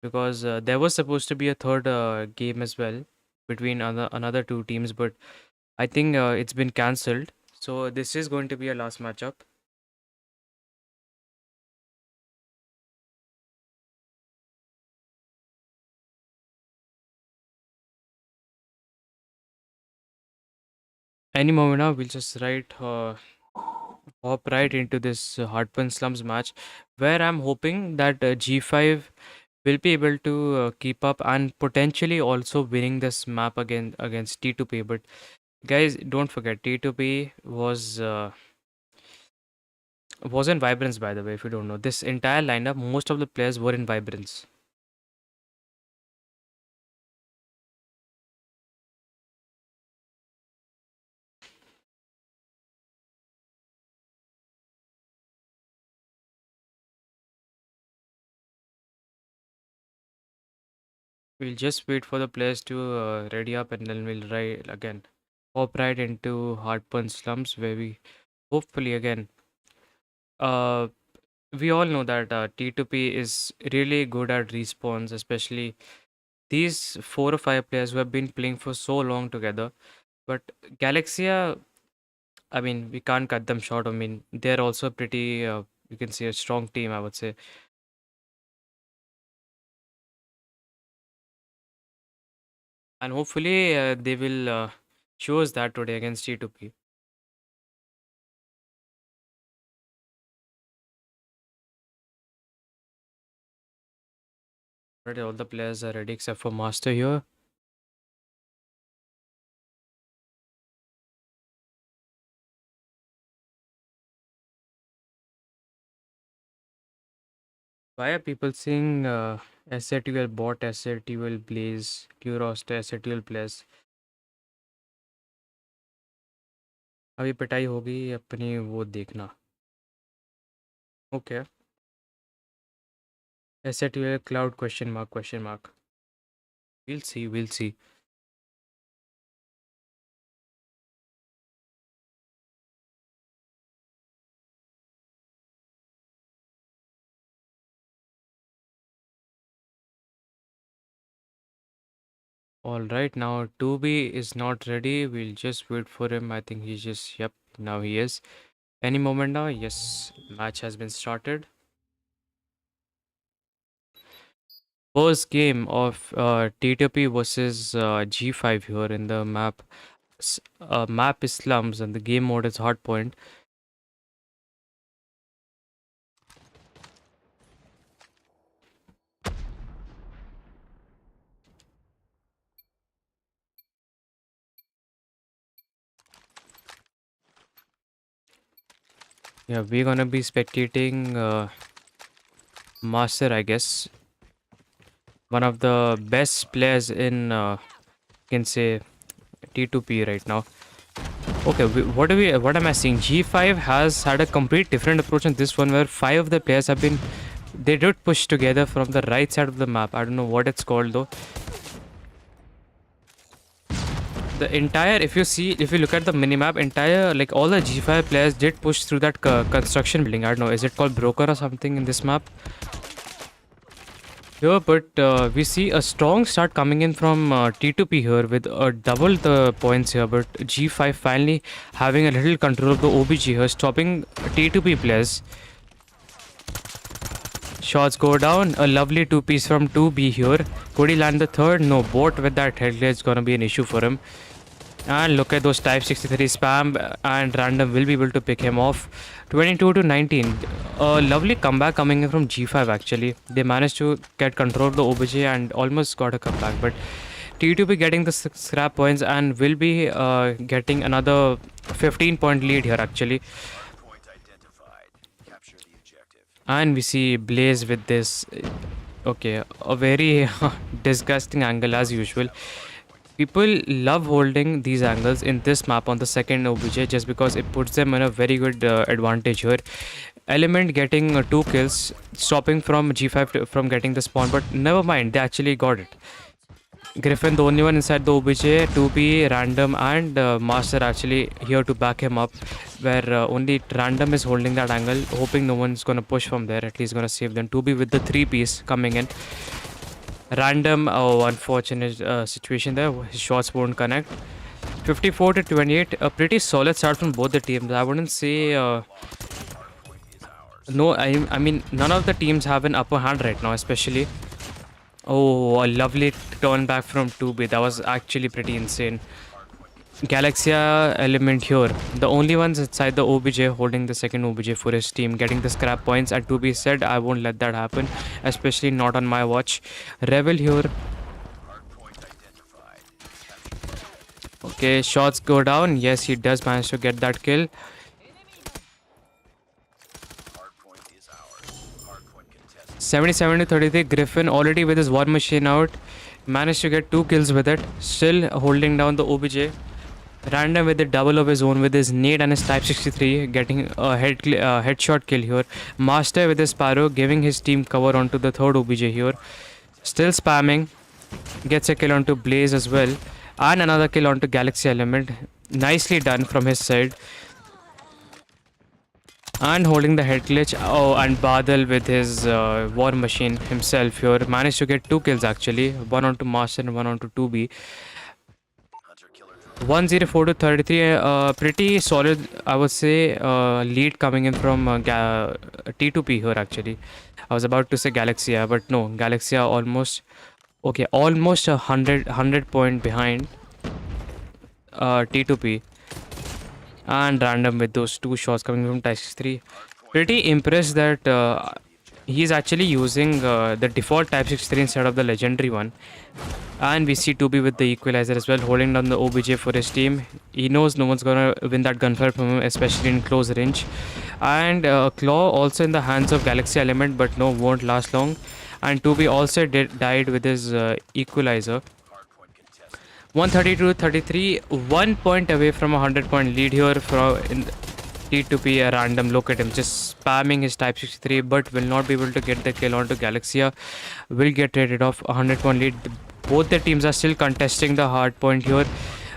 Speaker 1: because there was supposed to be a third game as well between another two teams, but I think it's been cancelled. So this is going to be a last matchup. Any moment now, we'll just hop right into this Hardpoint Slums match, where I'm hoping that G5 will be able to keep up and potentially also winning this map again against T2P. But guys, don't forget T2P was in Vibrance, by the way. If you don't know, this entire lineup, most of the players were in Vibrance. We'll just wait for the players to ready up, and then we'll hop right into Hardpoint Slums, where we hopefully again uh we all know that T2P is really good at respawns, especially these 4 or 5 players who have been playing for so long together. But Galaxia, I mean, we can't cut them short. I mean, they're also pretty, you can say, a strong team, I would say. And hopefully, they will show us that today against T2P. Already, all the players are ready except for Master here. Why are people saying SATL bot, SATL Blaze, Curost, SATL Plus? अभी पिटाई होगी अपनी वो देखना. Okay. SATL cloud question mark question mark. We'll see, we'll see. All right, now 2B is not ready. We'll just wait for him. I think he's just, yep, now he is. Any moment now, yes, match has been started. First game of T2P versus G5 here in the map. Map is slums and the game mode is hardpoint. Yeah, we're gonna be spectating Master, I guess. One of the best players in, can say, T2P right now. Okay, what am I seeing? G5 has had a complete different approach in this one, where 5 of the players have been, they did push together from the right side of the map. I don't know what it's called though. The entire, if you look at the minimap, entire, like all the G5 players did push through that construction building. I don't know, is it called broker or something in this map? Here, but we see a strong start coming in from T2P here with double the points here, but G5 finally having a little control of the OBG here, stopping T2P players. Shots go down, a lovely 2-piece from 2B here. Could he land the third? No, bot with that head glare is gonna be an issue for him. And look at those type 63 spam, and random will be able to pick him off. 22 to 19. A lovely comeback coming in from G5 actually. They managed to get control of the OBJ and almost got a comeback. But T2 be getting the scrap points and will be getting another 15-point lead here actually.
Speaker 2: Point identified. Capture the objective.
Speaker 1: And we see Blaze with this. Okay, a very disgusting angle as usual. People love holding these angles in this map on the second OBJ just because it puts them in a very good advantage here. Element getting 2 kills, stopping from G5 from getting the spawn, but never mind, they actually got it. Griffin, the only one inside the OBJ, 2P, Random, and Master actually here to back him up, where only Random is holding that angle, hoping no one's gonna push from there, at least gonna save them. 2B with the 3-piece coming in. Random, oh, unfortunate situation there. His shots won't connect. 54 to 28, a pretty solid start from both the teams. I wouldn't say. No, I mean, none of the teams have an upper hand right now, especially. Oh, a lovely turn back from 2B. That was actually pretty insane. Galaxia element here. The only ones inside the OBJ holding the second OBJ for his team, getting the scrap points. And to be said, I won't let that happen, especially not on my watch. Revel here. Okay, shots go down. Yes, he does manage to get that kill. 77 to 33. Griffin already with his war machine out. Managed to get 2 kills with it. Still holding down the OBJ. Random with a double of his own with his nade and his Type 63, getting a headshot kill here. Master with his Sparrow, giving his team cover onto the third OBJ here. Still spamming. Gets a kill onto Blaze as well. And another kill onto Galaxy Element. Nicely done from his side. And holding the head glitch. Oh, and Badal with his war machine himself here. Managed to get 2 kills actually. One onto Master and one onto 2B. 104 to 33, pretty solid, I would say, lead coming in from T2P here actually. I was about to say Galaxia, but no, Galaxia almost, okay, almost 100 point behind T2P. And Random with those 2 shots coming from Type 63. Pretty impressed that he's actually using the default Type 63 instead of the legendary one. And we see 2B with the equalizer as well, holding down the OBJ for his team. He knows no one's gonna win that gunfight from him, especially in close range. And Claw also in the hands of Galaxy Element, but no, won't last long. And 2B also died with his equalizer. 132-33, 1 point away from a 100-point lead here from T2P. A random, look at him just spamming his Type 63, but will not be able to get the kill onto Galaxia. Will get rated off a 100-point lead. Both the teams are still contesting the hard point here,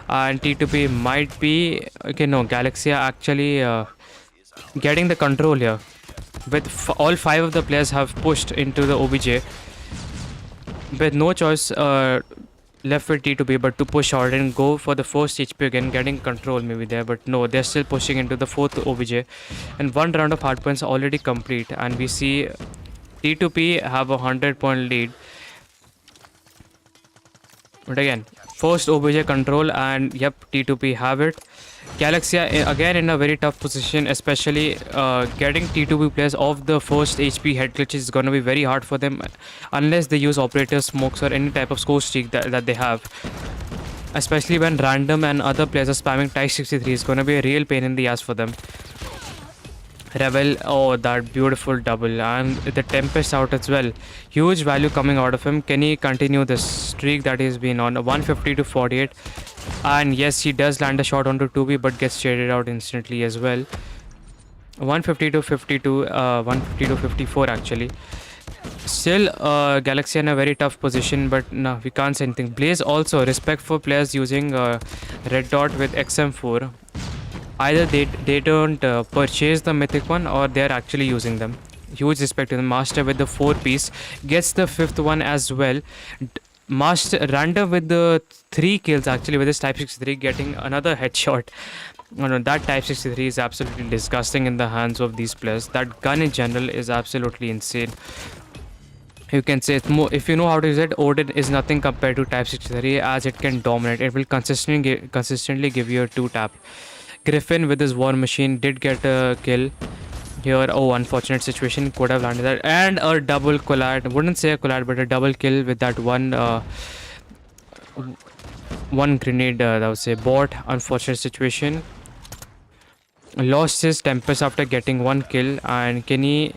Speaker 1: and T2P might be, okay, no, Galaxia actually getting the control here. With all 5 of the players have pushed into the OBJ, with no choice left with T2P but to push out and go for the first HP again, getting control maybe there, but no, they're still pushing into the 4th OBJ, and 1 round of hardpoints already complete, and we see T2P have a 100-point lead. But again, first OBJ control, and yep, T2P have it. Galaxia again in a very tough position, especially getting T2P players off the first HP head glitch is going to be very hard for them unless they use operator smokes or any type of score streak that they have. Especially when Random and other players are spamming Type 63, is going to be a real pain in the ass for them. Revel, oh, that beautiful double, and the Tempest out as well. Huge value coming out of him. Can he continue this streak that he's been on? 150 to 48. And yes, he does land a shot onto 2B, but gets shaded out instantly as well. 150 to 52, 150 to 54 actually. Still, Galaxy in a very tough position, but no, we can't say anything. Blaze also, respect for players using red dot with XM4. Either they don't purchase the mythic one, or they're actually using them. Huge respect to the Master with the 4-piece. Gets the 5th one as well. Master Random with the 3 kills actually with his Type 63, getting another headshot. Oh, no, that Type 63 is absolutely disgusting in the hands of these players. That gun in general is absolutely insane. You can say it's more, if you know how to use it, Odin is nothing compared to Type 63, as it can dominate. It will consistently give you a 2-tap. Griffin with his war machine did get a kill here. Oh, unfortunate situation, could have landed that. And a double collide, wouldn't say a collide, but a double kill with that one grenade, that was a bot. Unfortunate situation. Lost his Tempest after getting 1 kill, and can he,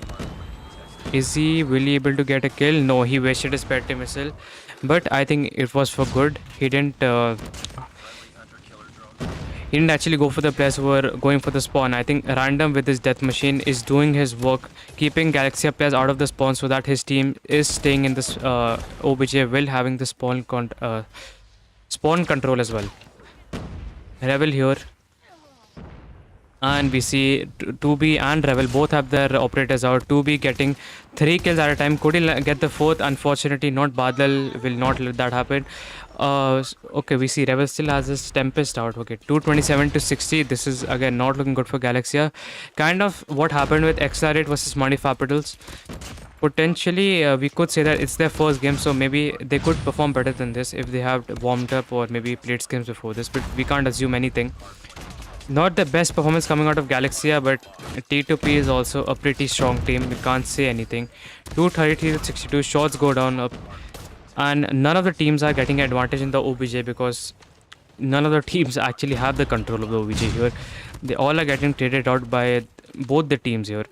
Speaker 1: is he really able to get a kill? No, he wasted his Petty missile, but I think it was for good. He didn't actually go for the players who were going for the spawn. I think Random with his death machine is doing his work, keeping Galaxy players out of the spawn so that his team is staying in this OBJ while having the spawn control as well. Revel here. And we see 2B and Rebel both have their operators out. 2B getting 3 kills at a time. Could he get the fourth? Unfortunately, not. Badal will not let that happen. Okay, we see Rebel still has his Tempest out. Okay, 227 to 60. This is again not looking good for Galaxia. Kind of what happened with XLR8 versus Smarty Fapitals. Potentially, we could say that it's their first game, so maybe they could perform better than this if they have warmed up or maybe played skins before this, but we can't assume anything. Not the best performance coming out of Galaxia, but T2P is also a pretty strong team. We can't say anything. 233 to 62 shots go down up, and none of the teams are getting advantage in the OBJ because none of the teams actually have the control of the OBJ here. They all are getting traded out by both the teams here.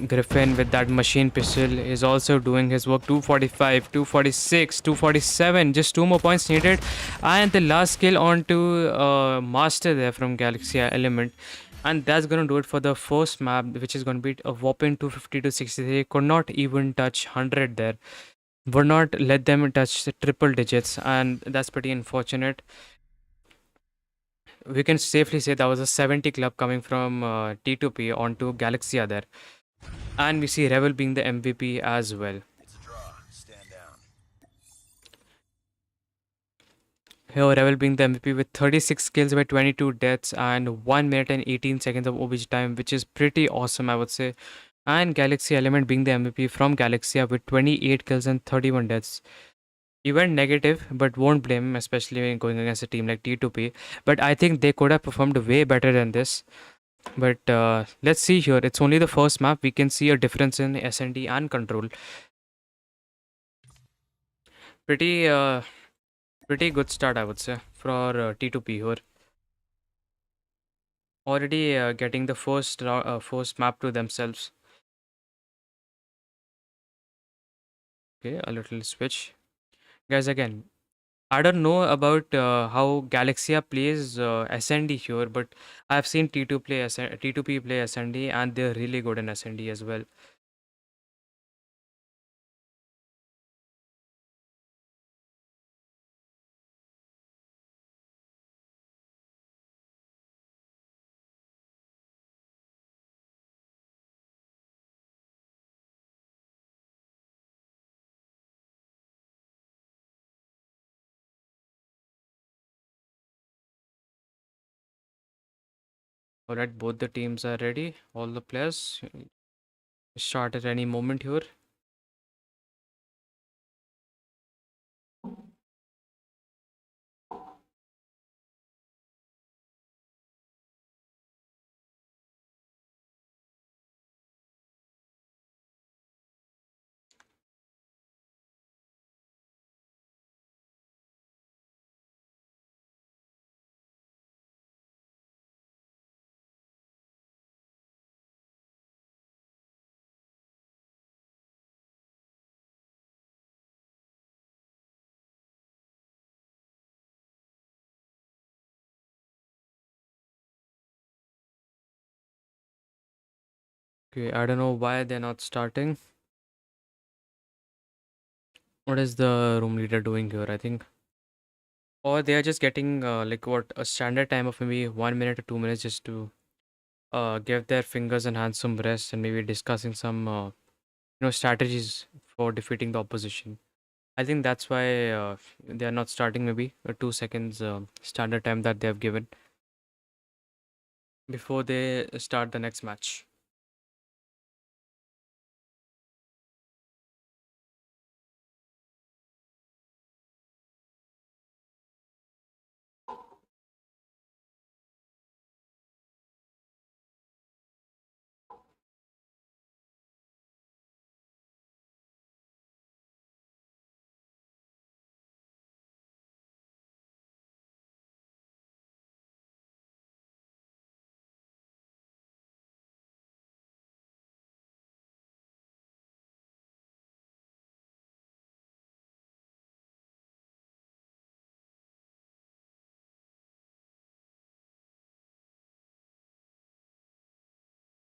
Speaker 1: Griffin with that machine pistol is also doing his work. 245, 246, 247. Just 2 more points needed. And the last kill onto Master there from Galaxia Element. And that's going to do it for the first map, which is going to be a whopping 250 to 63. Could not even touch 100 there. Would not let them touch the triple digits. And that's pretty unfortunate. We can safely say that was a 70 club coming from T2P onto Galaxia there. And we see Rebel being the MVP as well.
Speaker 2: It's a draw. Stand down.
Speaker 1: Here, Rebel being the MVP with 36 kills by 22 deaths and 1 minute and 18 seconds of OBG time, which is pretty awesome, I would say. And Galaxy Element being the MVP from Galaxia with 28 kills and 31 deaths. He went negative, but won't blame him, especially when going against a team like T2P. But I think they could have performed way better than this. But let's see here. It's only the first map. We can see a difference in SND and control. Pretty pretty good start, I would say, for T2P here. Already getting the first map to themselves. Okay, a little switch. Guys, again, I don't know about how Galaxia plays SND here, but I've seen T2P play SND, and they're really good in SND as well. Alright, both the teams are ready. All the players start at any moment here. Okay, I don't know why they're not starting. What is the room leader doing here? I think, or they are just getting like what, a standard time of maybe 1 minute or 2 minutes just to give their fingers and hands some rest and maybe discussing some strategies for defeating the opposition. I think that's why they are not starting. Maybe a 2 seconds standard time that they have given before they start the next match.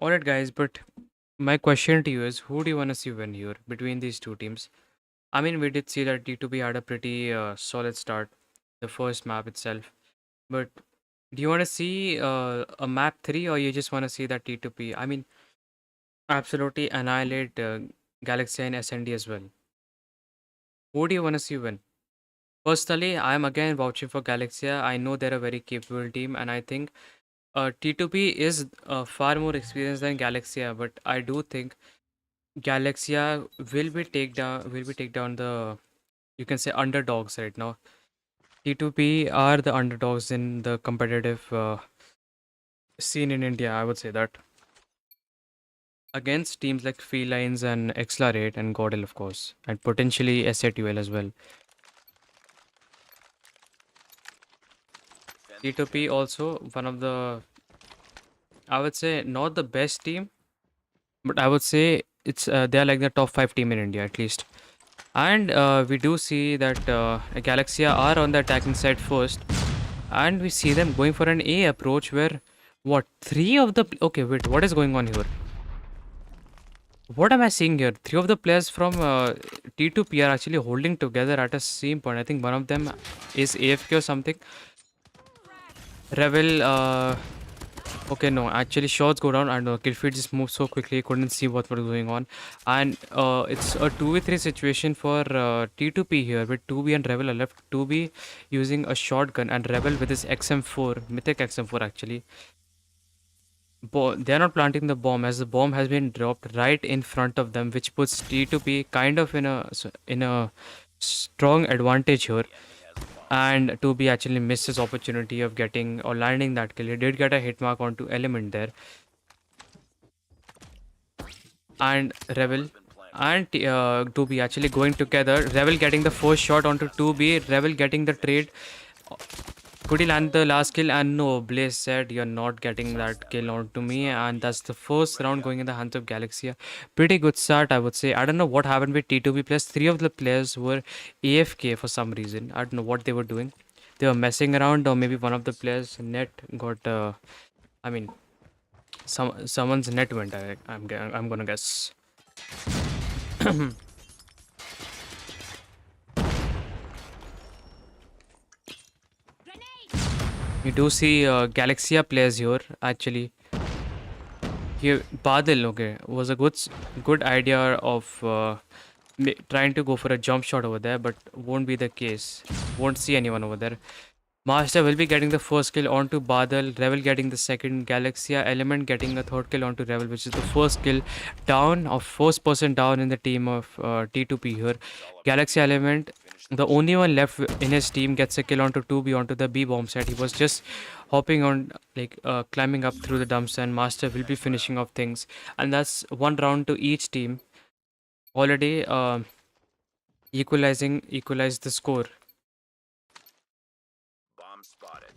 Speaker 1: All right, guys, but my question to you is, who do you want to see win here between these two teams? I mean, we did see that T2B had a pretty solid start. the first map itself. But do you want to see a map 3, or you just want to see that T2P? I mean, absolutely annihilate Galaxy and SND as well. Who do you want to see win? Personally, I am again vouching for Galaxia. I know they're a very capable team, and I think T2P is far more experienced than Galaxia. But I do think Galaxia will be take down the, you can say, underdogs right now. T2P are the underdogs in the competitive scene in India. I would say that against teams like Felines and XLR8 and GodL, of course, and potentially SATUL as well.
Speaker 2: Defend the
Speaker 1: T2P
Speaker 2: objective.
Speaker 1: also one of the, I would say, not the best team, but I would say it's they're like the top 5 team in India at least. And we do see that Galaxia are on the attacking side first, and we see them going for an A approach where what, three of the okay, wait, what is going on here? What am I seeing here? Three of the players from T2P are actually holding together at a same point. I think one of them is AFK or something. Revel, okay, no, actually shots go down and Killfeed just moved so quickly, couldn't see what was going on. And it's a 2v3 situation for T2P here, with 2B and Revel are left. 2B using a shotgun and Revel with his XM4, Mythic XM4 actually. They're not planting the bomb, as the bomb has been dropped right in front of them, which puts T2P kind of in a strong advantage here. And 2B actually missed his opportunity of getting or landing that kill. He did get a hit mark onto Element there. And Revel and 2B actually going together. Revel getting the first shot onto 2B. Revel getting the trade. Could he land the last kill? And no, Blaze said, you're not getting that kill onto me. And that's the first round going in the hands of Galaxia. Pretty good start, I would say. I don't know what happened with T2B players. Three of the players were AFK for some reason. I don't know what they were doing. They were messing around, or maybe one of the players' net got, I mean, someone's net went. I'm gonna guess. You do see Galaxia players here actually. Here, Badal, okay, was a good idea of trying to go for a jump shot over there, but won't be the case. Won't see anyone over there. Master will be getting the first kill onto Badal, Revel getting the second, Galaxia Element getting the third kill onto Revel, which is the first kill down, of first person down in the team of T2P here. Galaxia Element, the only one left in his team, gets a kill onto 2B onto the B bomb site. He was just hopping on, like climbing up through the dumps, and Master will be finishing off things. And that's one round to each team. Already equalized the score.
Speaker 2: Bomb spotted.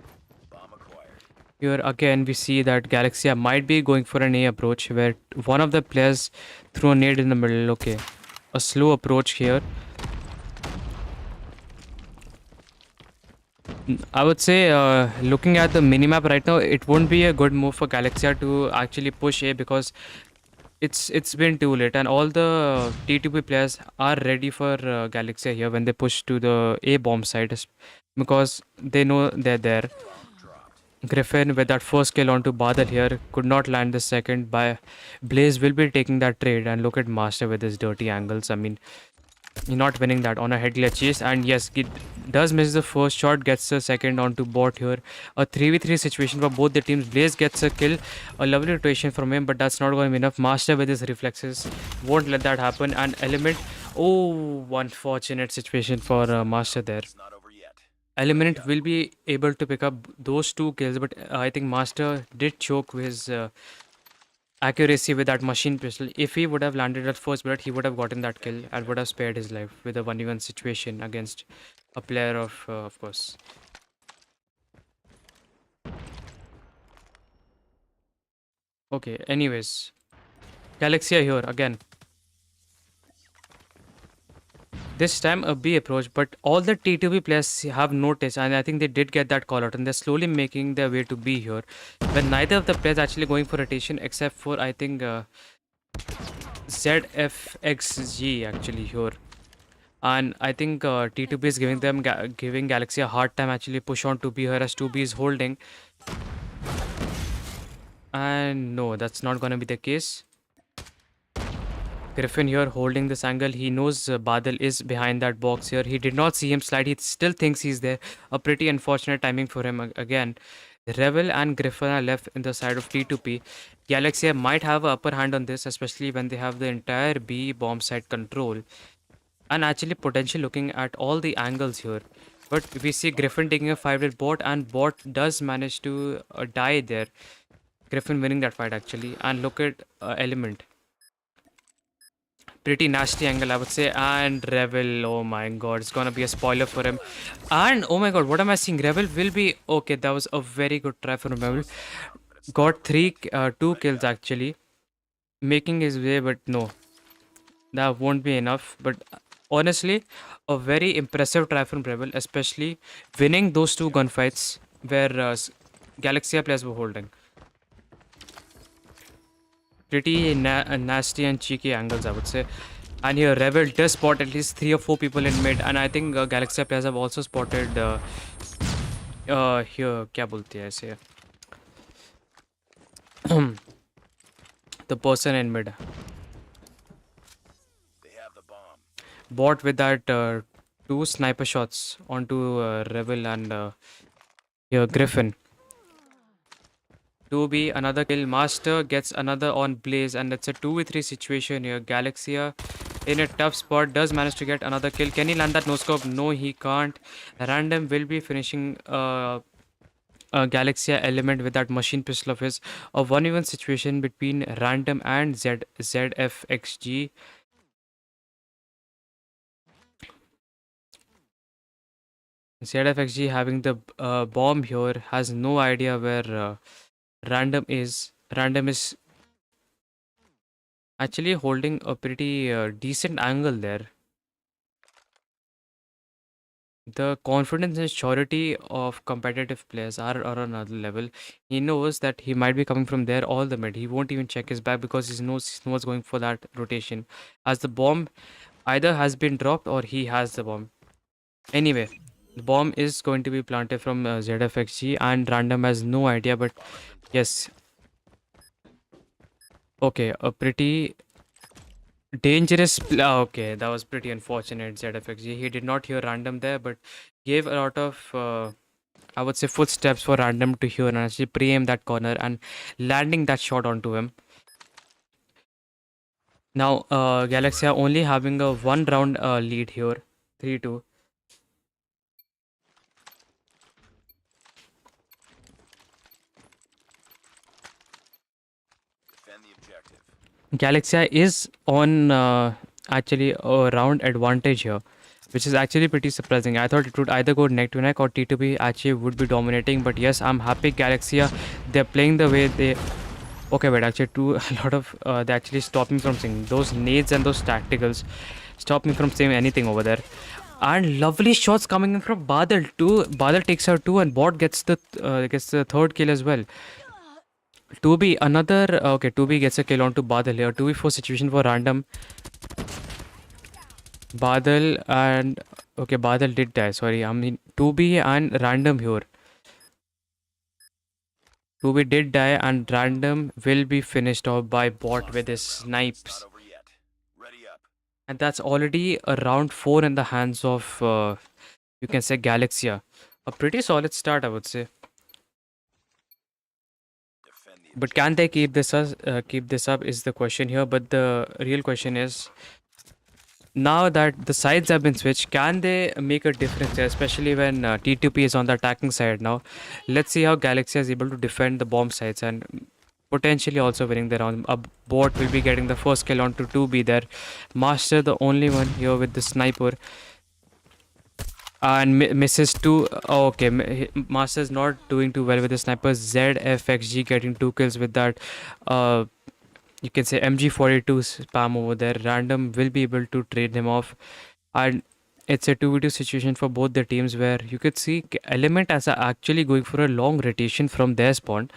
Speaker 2: Bomb acquired.
Speaker 1: Here again we see that Galaxia might be going for an A approach, where one of the players threw a nade in the middle. Okay, a slow approach here. I would say looking at the minimap right now, it won't be a good move for Galaxia to actually push A, because it's been too late, and all the T2P players are ready for Galaxia here when they push to the A bomb site, because they know they're there. Griffin with that first kill onto Badal here could not land the second. By Blaze will be taking that trade, and look at Master with his dirty angles. I mean, you're not winning that on a head glitch chase, and yes, it does miss the first shot, gets the second onto bot here. A 3v3 situation for both the teams. Blaze gets a kill, a lovely rotation from him, but that's not going to be enough. Master with his reflexes won't let that happen, and Element, oh, unfortunate situation for Master there.
Speaker 2: It's not over yet.
Speaker 1: Element will be able to pick up those two kills, but I think Master did choke his accuracy with that machine pistol. If he would have landed at first bullet, he would have gotten that kill and would have spared his life with a 1v1 situation against a player of course. Okay, anyways. Galaxia here again. This time a B approach, but all the T2B players have noticed, and I think they did get that call out, and they're slowly making their way to B here. When neither of the players actually going for rotation, except for I think ZFXG actually here. And I think T2P is giving Galaxy a hard time actually push on 2B here as 2B is holding. And no, that's not gonna be the case. Griffin here holding this angle. He knows Badal is behind that box here. He did not see him slide. He still thinks he's there. A pretty unfortunate timing for him again. Revel and Griffin are left in the side of T2P. Galaxy might have an upper hand on this, especially when they have the entire B bomb site control. And actually potentially looking at all the angles here. But we see Griffin taking a fight with Bot, and Bot does manage to die there. Griffin winning that fight actually. And look at Element. Pretty nasty angle, I would say. And Revel, oh my god, it's gonna be a spoiler for him. And oh my god, what am I seeing? Revel will be okay. That was a very good try from Revel. Got two kills actually, making his way, but no, that won't be enough. But honestly, a very impressive try from Revel, especially winning those two gunfights where Galaxia players were holding. Pretty nasty and cheeky angles, I would say. And here Revel does spot at least 3 or 4 people in mid, and I think Galaxy players have also spotted here क्या बोलते हैं ऐसे the person in mid.
Speaker 2: They have the bomb.
Speaker 1: Bot with that 2 sniper shots onto Revel and here Griffin. 2B, another kill. Master gets another on Blaze, and it's a 2v3 situation here. Galaxia in a tough spot does manage to get another kill. Can he land that no scope? No, he can't. Random will be finishing Galaxia Element with that machine pistol of his. A 1v1 situation between Random and ZFXG. ZFXG having the bomb here has no idea where Random is. Random is actually holding a pretty decent angle there. The confidence and surety of competitive players are on another level. He knows that he might be coming from there all the mid. He won't even check his back because he knows going for that rotation. As the bomb either has been dropped or he has the bomb. Anyway, the bomb is going to be planted from ZFXG, and Random has no idea, but yes. Okay, a pretty dangerous. Okay, that was pretty unfortunate. ZFXG. He did not hear Random there, but gave a lot of, I would say, footsteps for Random to hear and actually pre-aim that corner and landing that shot onto him. Now, Galaxia only having a 1 round lead here, 3-2.
Speaker 2: Defend the objective.
Speaker 1: Galaxia is on actually a round advantage here, which is actually pretty surprising. I thought it would either go neck to neck or T2P actually would be dominating, but yes, I'm happy Galaxia, they're playing the way they... Okay, but actually a lot of... they actually stopped me from saying those nades and those tacticals stop me from saying anything over there. And lovely shots coming in from Badal too. Badal takes out 2 and Bot gets the third kill as well. 2B, another... okay, 2B gets a kill onto Badal here. 2v4 situation for Random. Badal and... okay, Badal did die. Sorry, I mean 2B and Random here. 2B did die and Random will be finished off by Bot with his snipes.
Speaker 2: Not over yet. Ready up.
Speaker 1: And that's already a round 4 in the hands of, you can say, Galaxia. A pretty solid start, I would say.
Speaker 2: Defend the
Speaker 1: But can they keep this up is the question here. But the real question is, now that the sides have been switched, can they make a difference here, especially when T2P is on the attacking side now? Let's see how Galaxy is able to defend the bomb sites and potentially also winning the round. A Bot will be getting the first kill onto 2B there. Master the only one here with the sniper. And misses 2. Oh, okay, Master's not doing too well with the sniper. ZFXG getting 2 kills with that. You can say MG42 spam over there. Random will be able to trade him off, and it's a 2v2 situation for both the teams where you could see Element as actually going for a long rotation from their spawn,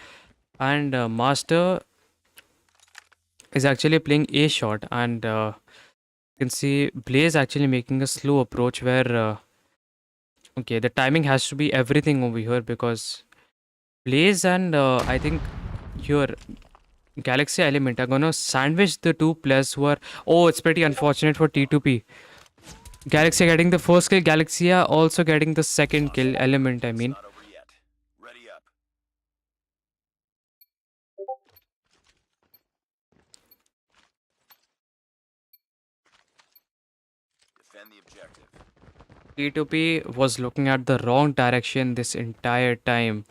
Speaker 1: and Master is actually playing a shot, and You can see Blaze actually making a slow approach where okay, the timing has to be everything over here because Blaze and I think your Galaxy Element are gonna sandwich the two players who are. Oh, it's pretty unfortunate for T2P. Galaxy getting the first kill, Galaxia also getting the second kill. Element, I
Speaker 2: It's
Speaker 1: mean.
Speaker 2: not over yet. Ready up. Defend the objective.
Speaker 1: T2P was looking at the wrong direction this entire time.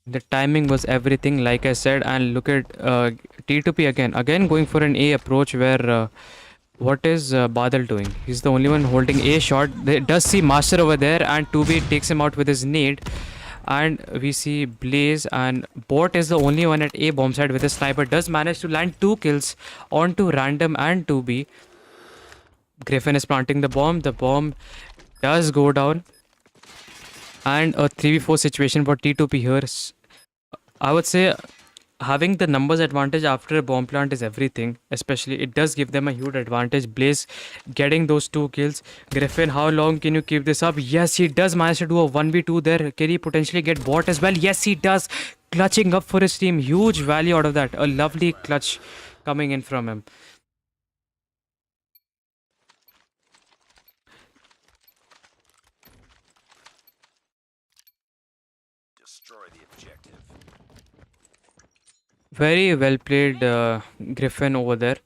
Speaker 1: The timing was everything, like I said, and look at T2P again going for an A approach where what is Badal doing? He's the only one holding A shot. They does see Master over there, and 2B takes him out with his nade. And we see Blaze and Bot is the only one at A bomb side with a sniper. Does manage to land 2 kills onto Random and 2B. Griffin is planting the bomb. The bomb does go down. And a 3v4 situation for T2P here. I would say having the numbers advantage after a bomb plant is everything. Especially, it does give them a huge advantage. Blaze getting those 2 kills. Griffin, how long can you keep this up? Yes, he does manage to do a 1v2 there. Can he potentially get bot as well? Yes, he does. Clutching up for his team. Huge value out of that. A lovely clutch coming in from him.
Speaker 2: Destroy the objective.
Speaker 1: Very well played, Griffin over there.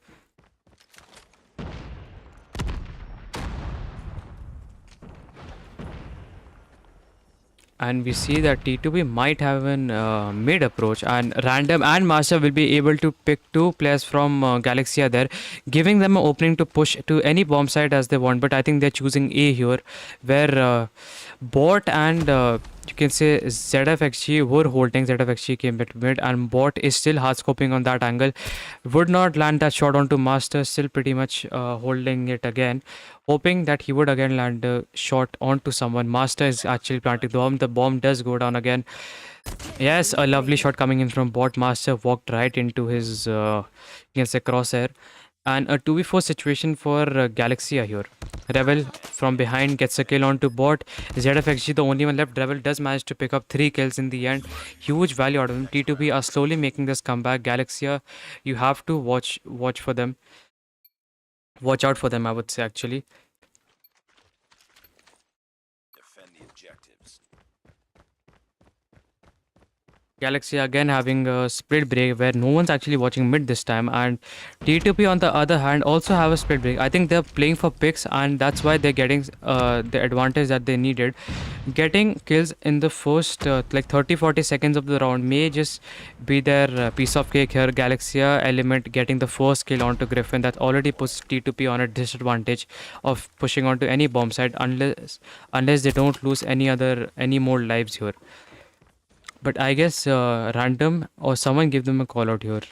Speaker 1: And we see that T2B might have an mid approach, and Random and Master will be able to pick 2 players from Galaxia there, giving them an opening to push to any bomb site as they want. But I think they're choosing A here, where Bot and you can say ZFXG were holding. ZFXG came at mid, and Bot is still hard scoping on that angle. Would not land that shot onto Master, still pretty much holding it again, hoping that he would again land a shot onto someone. Master is actually planting the bomb. The bomb does go down again. Yes, a lovely shot coming in from Bot. Master walked right into his you can say crosshair. And a 2v4 situation for Galaxia here. Rebel from behind gets a kill onto Bot. ZFXG, the only one left. Rebel does manage to pick up 3 kills in the end. Huge value out of him. T2P are slowly making this comeback. Galaxia, you have to watch for them. Watch out for them, I would say, actually.
Speaker 2: Defend the objectives.
Speaker 1: Galaxy again having a split break where no one's actually watching mid this time, and T2P on the other hand also have a split break. I think they're playing for picks, and that's why they're getting the advantage that they needed. Getting kills in the first like 30-40 seconds of the round may just be their piece of cake here. Galaxia Element getting the first kill onto Griffin, that already puts T2P on a disadvantage of pushing onto any bomb site unless they don't lose any more lives here. But I guess Random or someone give them a call out here.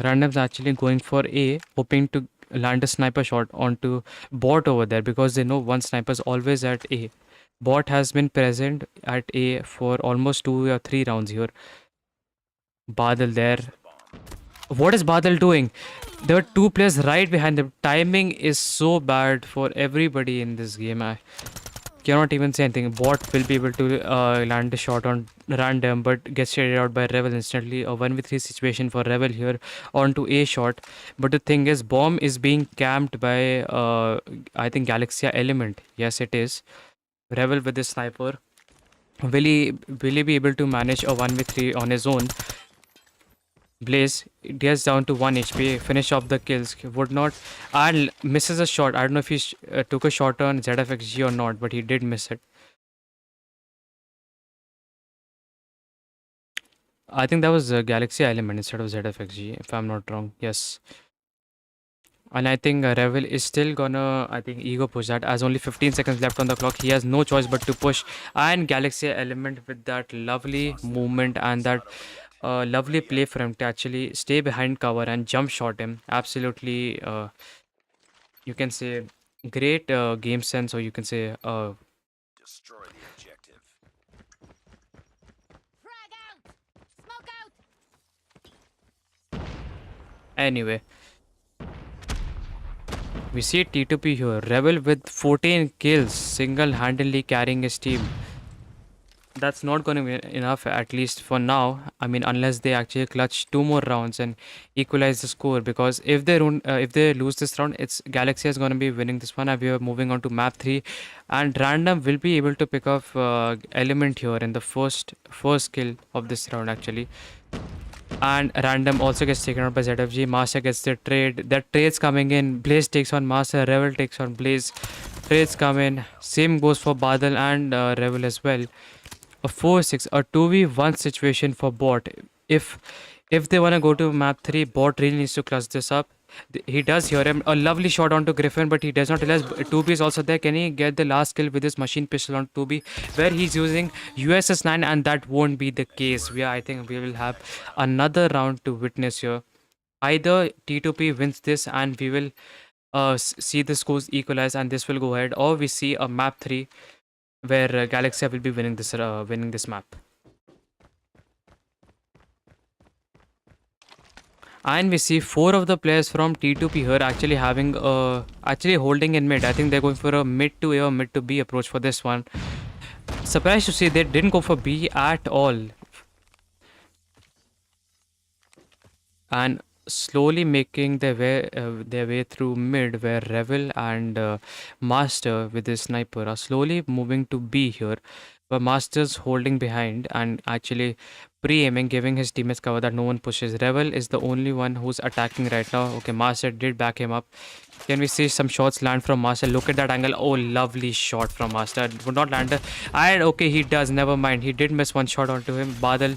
Speaker 1: Random's actually going for A, hoping to land a sniper shot onto Bot over there because they know one sniper's always at A. Bot has been present at A for almost 2 or 3 rounds here. Badal there. What is Badal doing? There are 2 players right behind them. Timing is so bad for everybody in this game. I cannot even say anything. Bot will be able to land a shot on Random, but gets shaded out by Rebel instantly. A 1v3 situation for Rebel here onto A shot. But the thing is, bomb is being camped by I think Galaxia Element. Yes, it is. Rebel with the sniper. Will he be able to manage a 1v3 on his own? Blaze gets down to 1 HP, finish off the kills, would not, and misses a shot. I don't know if he took a shot on ZFXG or not, but he did miss it. I think that was Galaxy Element instead of ZFXG, if I'm not wrong. Yes. And I think Revel is still gonna, I think, ego push that as only 15 seconds left on the clock. He has no choice but to push. And Galaxy Element with that lovely movement and that lovely play for him to actually stay behind cover and jump shot him. Absolutely, you can say, great game sense, or you can say,
Speaker 2: Destroy the objective.
Speaker 3: Frag out! Smoke out!
Speaker 1: anyway. We see T2P here. Rebel with 14 kills, single-handedly carrying his team. That's not going to be enough, at least for now. I mean, unless they actually clutch 2 more rounds and equalize the score. Because if they lose this round, it's Galaxy is going to be winning this one. And we are moving on to map 3, and Random will be able to pick up Element here in the first kill of this round actually. And Random also gets taken out by ZFG. Master gets the trade. That trade's coming in. Blaze takes on Master. Rebel takes on Blaze. Trades come in. Same goes for Badal and Rebel as well. A 4-6, a 2v1 situation for bot. If they want to go to map 3, bot really needs to clutch this up. He does hear him. A lovely shot onto Griffin, but he does not realize 2B is also there. Can he get the last kill with his machine pistol on 2B, where he's using USS 9, and that won't be the case. I think we will have another round to witness here. Either T2P wins this and we will see the scores equalize and this will go ahead, or we see a map 3 where Galaxia will be winning this map. And we see 4 of the players from T2P here actually actually holding in mid. I think they're going for a mid to A or mid to B approach for this one. Surprised to see they didn't go for B at all. And slowly making their way through mid, where Revel and Master with his sniper are slowly moving to B here, but Master's holding behind and actually pre-aiming, giving his teammates cover that no one pushes. Revel is the only one who's attacking right now. Okay, Master did back him up. Can we see some shots land from Master? Look at that angle. Oh, lovely shot from Master. Would not land. And okay, he does. Never mind. He did miss one shot onto him. Badal,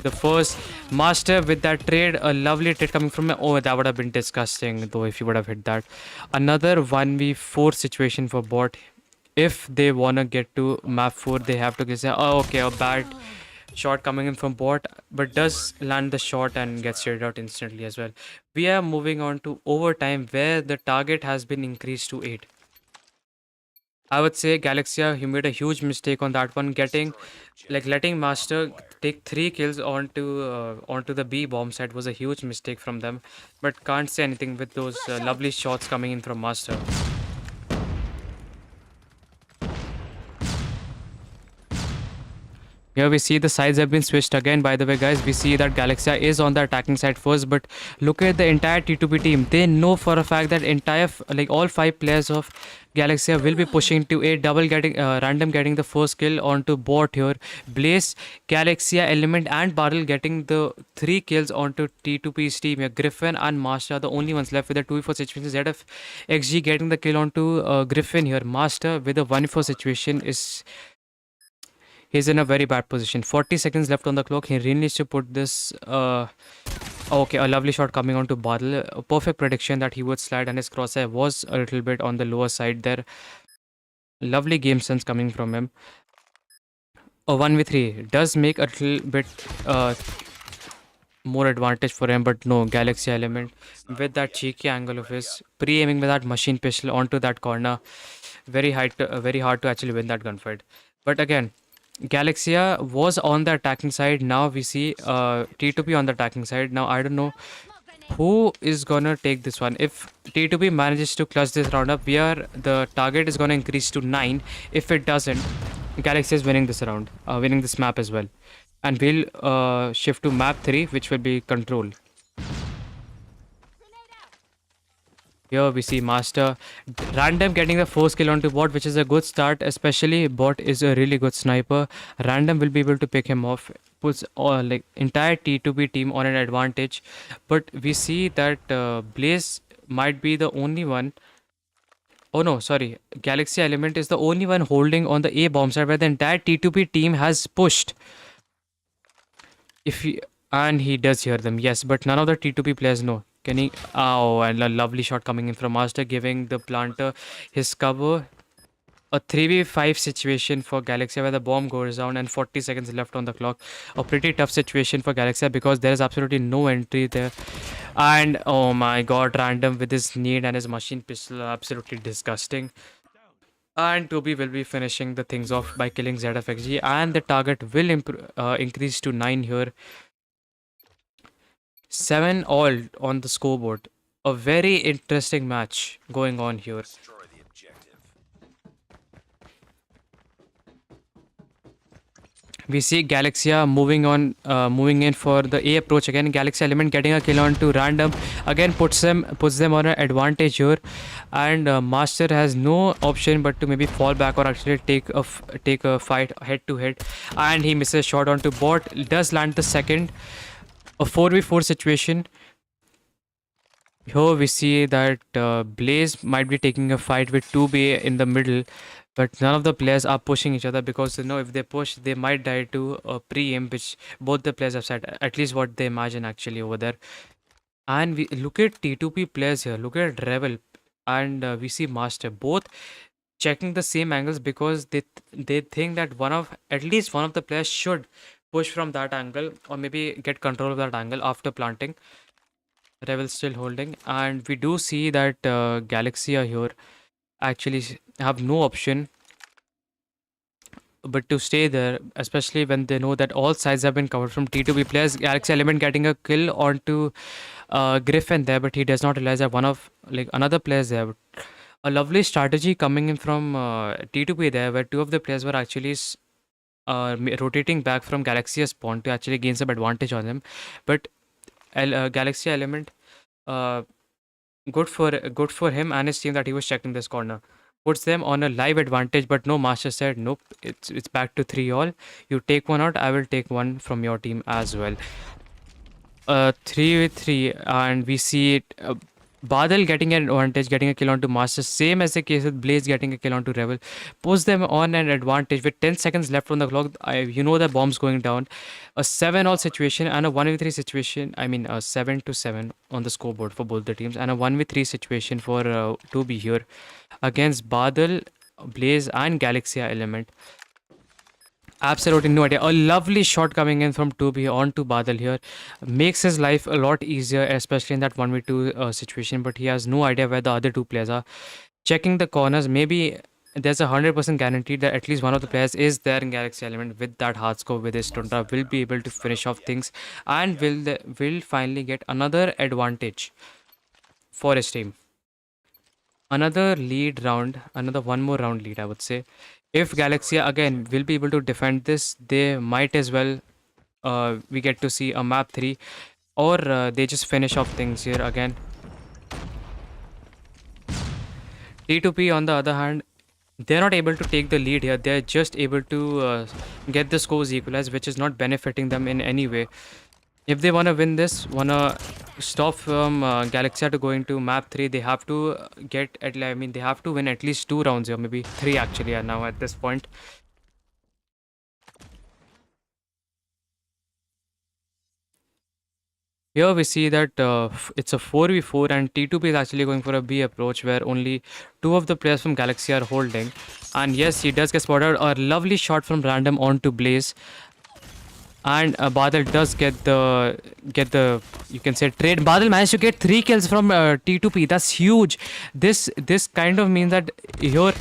Speaker 1: the first. Master with that trade. A lovely trade coming from him. Oh, that would have been disgusting, though, if he would have hit that. Another 1v4 situation for bot. If they want to get to map 4, they have to get... Oh, okay, a bad shot coming in from bot, but does land the shot and gets straight out instantly as well. We are moving on to overtime, where the target has been increased to 8. I would say Galaxia, he made a huge mistake on that one, letting Master take 3 kills onto the B bomb site was a huge mistake from them, but can't say anything with those lovely shots coming in from Master. Here we see the sides have been switched again. By the way, guys, we see that Galaxia is on the attacking side first, but look at the entire T2P team. They know for a fact that all 5 players of Galaxia will be pushing to A. Random getting the first kill onto bot here. Blaze, Galaxia, Element and Barrel getting the 3 kills onto T2P's team here. Griffin and Master are the only ones left with a 2v4 situation. ZF XG getting the kill onto Griffin here. Master with a 1v4 situation he's in a very bad position. 40 seconds left on the clock. He really needs to put this... okay, a lovely shot coming on to Badal. A perfect prediction that he would slide, and his crosshair was a little bit on the lower side there. Lovely game sense coming from him. A 1v3 does make a little bit more advantage for him, but no, Galaxy Element with that cheeky angle of his, pre-aiming with that machine pistol onto that corner. Very hard to actually win that gunfight. But again, Galaxia was on the attacking side. Now we see T2P on the attacking side. Now I don't know who is gonna take this one. If T2P manages to clutch this round up, the target is gonna increase to 9. If it doesn't, Galaxia is winning this round, winning this map as well. And we'll shift to map 3, which will be control. Here we see Master Random getting the first kill onto bot, which is a good start, especially bot is a really good sniper. Random will be able to pick him off, puts entire T2B team on an advantage. But we see that Blaze might be the only one. Oh no, sorry. Galaxy Element is the only one holding on the A bomb side, where the entire T2P team has pushed. And he does hear them, yes, but none of the T2P players know. Can he? Oh, and a lovely shot coming in from Master, giving the planter his cover. A 3v5 situation for Galaxia, where the bomb goes down and 40 seconds left on the clock. A pretty tough situation for Galaxia because there is absolutely no entry there. And oh my god, Random with his nade and his machine pistol are absolutely disgusting. And 2B will be finishing the things off by killing ZFXG, and the target will increase to 9 here. 7 all on the scoreboard. a very interesting match going on here.
Speaker 2: Destroy the objective.
Speaker 1: We see Galaxia moving in for the A approach again. Galaxy Element getting a kill on to random again, puts them on an advantage here, and Master has no option but to maybe fall back or actually take a fight head to head, and he misses shot onto bot. Does land the second, a 4v4 situation. Here we see that Blaze might be taking a fight with 2B in the middle, but none of the players are pushing each other because if they push, they might die to a pre-aim, which both the players have said, at least what they imagine actually over there. And we look at T2P players here, look at Rebel, and we see Master, both checking the same angles because they think that at least one of the players should push from that angle or maybe get control of that angle after planting. Rebel still holding, and we do see that Galaxia here actually have no option but to stay there, especially when they know that all sides have been covered from T2B players. Galaxy Element getting a kill onto Griffin there, but he does not realize that another player is there. A lovely strategy coming in from T2B there, where two of the players were actually rotating back from Galaxia's spawn to actually gain some advantage on him, but Galaxy Element, good for him and his team that he was checking this corner. Puts them on a live advantage, but no, Master said nope. It's back to 3-all. You take one out, I will take one from your team as well. 3v3, and we see it. Badal getting an advantage, getting a kill onto Master. Same as the case with Blaze getting a kill onto Rebel. Puts them on an advantage with 10 seconds left on the clock. You know the bomb's going down. A 7-all situation and a 1v3 situation. I mean, a 7-7 on the scoreboard for both the teams, and a 1v3 situation for 2B here against Badal, Blaze, and Galaxia Element. Absolutely no idea. A lovely shot coming in from 2B onto Badal here. Makes his life a lot easier, especially in that 1v2 situation, but he has no idea where the other two players are. Checking the corners, maybe there's a 100% guarantee that at least one of the players is there in Galaxy Element with that hard score, with his Tundra, will be able to finish off things and will finally get another advantage for his team. Another lead round, another one more round lead, I would say. If Galaxia again will be able to defend this, they might as well we get to see a map 3, or they just finish off things here again. T2P on the other hand, they're not able to take the lead here. They're just able to get the scores equalized, which is not benefiting them in any way. If they want to win this, want to stop from Galaxia to going to map 3, they have to they have to win at least 2 rounds here, maybe 3 actually now at this point. Here we see that it's a 4v4 and T2P is actually going for a B approach where only 2 of the players from Galaxy are holding. And yes, he does get spotted. A lovely shot from random onto Blaze. And Badal does get the you can say trade. Badal managed to get 3 kills from T2P. That's huge. This kind of means that here,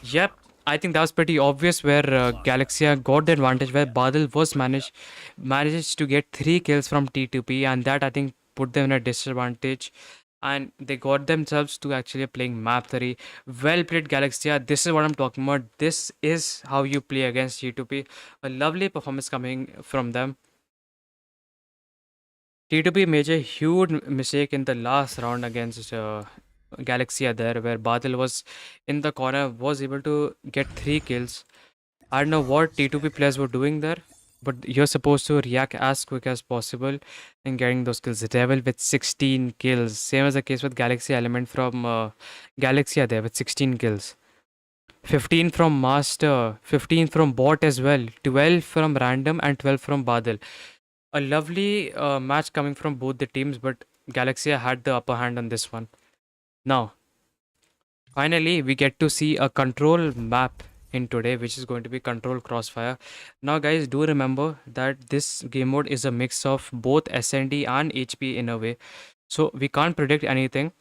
Speaker 1: yep, I think that was pretty obvious where Galaxia got the advantage, where Badal was managed to get 3 kills from T2P, and that I think put them in a disadvantage. And they got themselves to actually playing map 3. Well played, Galaxia. This is what I'm talking about. This is how you play against T2P. A lovely performance coming from them. T2P made a huge mistake in the last round against Galaxia there, where Badal was in the corner, was able to get 3 kills. I don't know what T2P players were doing there, but you're supposed to react as quick as possible in getting those kills. Devil with 16 kills. Same as the case with Galaxy Element from Galaxia there with 16 kills. 15 from Master, 15 from Bot as well, 12 from Random and 12 from Badal. A lovely match coming from both the teams, but Galaxia had the upper hand on this one. Now, finally, we get to see a control map in today, which is going to be Control Crossfire. Now guys, do remember that this game mode is a mix of both SND and HP in a way, so we can't predict anything.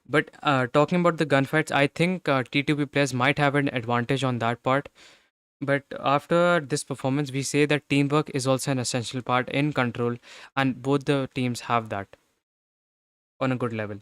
Speaker 1: But talking about the gunfights, I think T2P players might have an advantage on that part. But after this performance, we say that teamwork is also an essential part in Control, and both the teams have that. on a good level.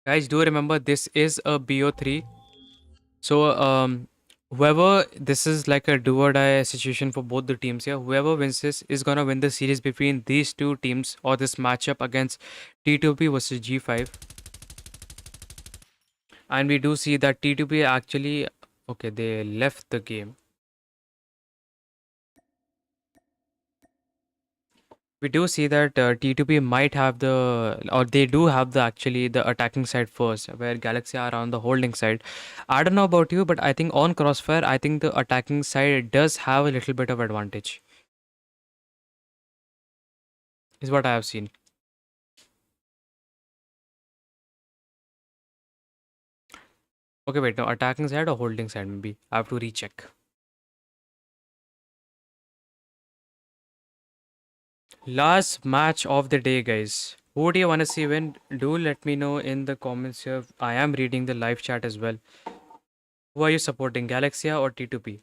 Speaker 1: Guys, do remember this is a BO3. So whoever, this is like a do or die situation for both the teams here. Whoever wins this is gonna win the series between these two teams, or this matchup against T2P versus G5. And we do see that T2P actually, okay, they left the game. We do see that T2P might have the, or they do have the actually the attacking side first, where Galaxy are on the holding side. I don't know about you, but I think on Crossfire, I think the attacking side does have a little bit of advantage, is what I have seen. Okay, wait, no, attacking side or holding side, maybe. I have to recheck. Last match of the day, guys. Who do you want to see win? Do let me know in the comments here. I am reading the live chat as well. Who are you supporting, Galaxia or T2P?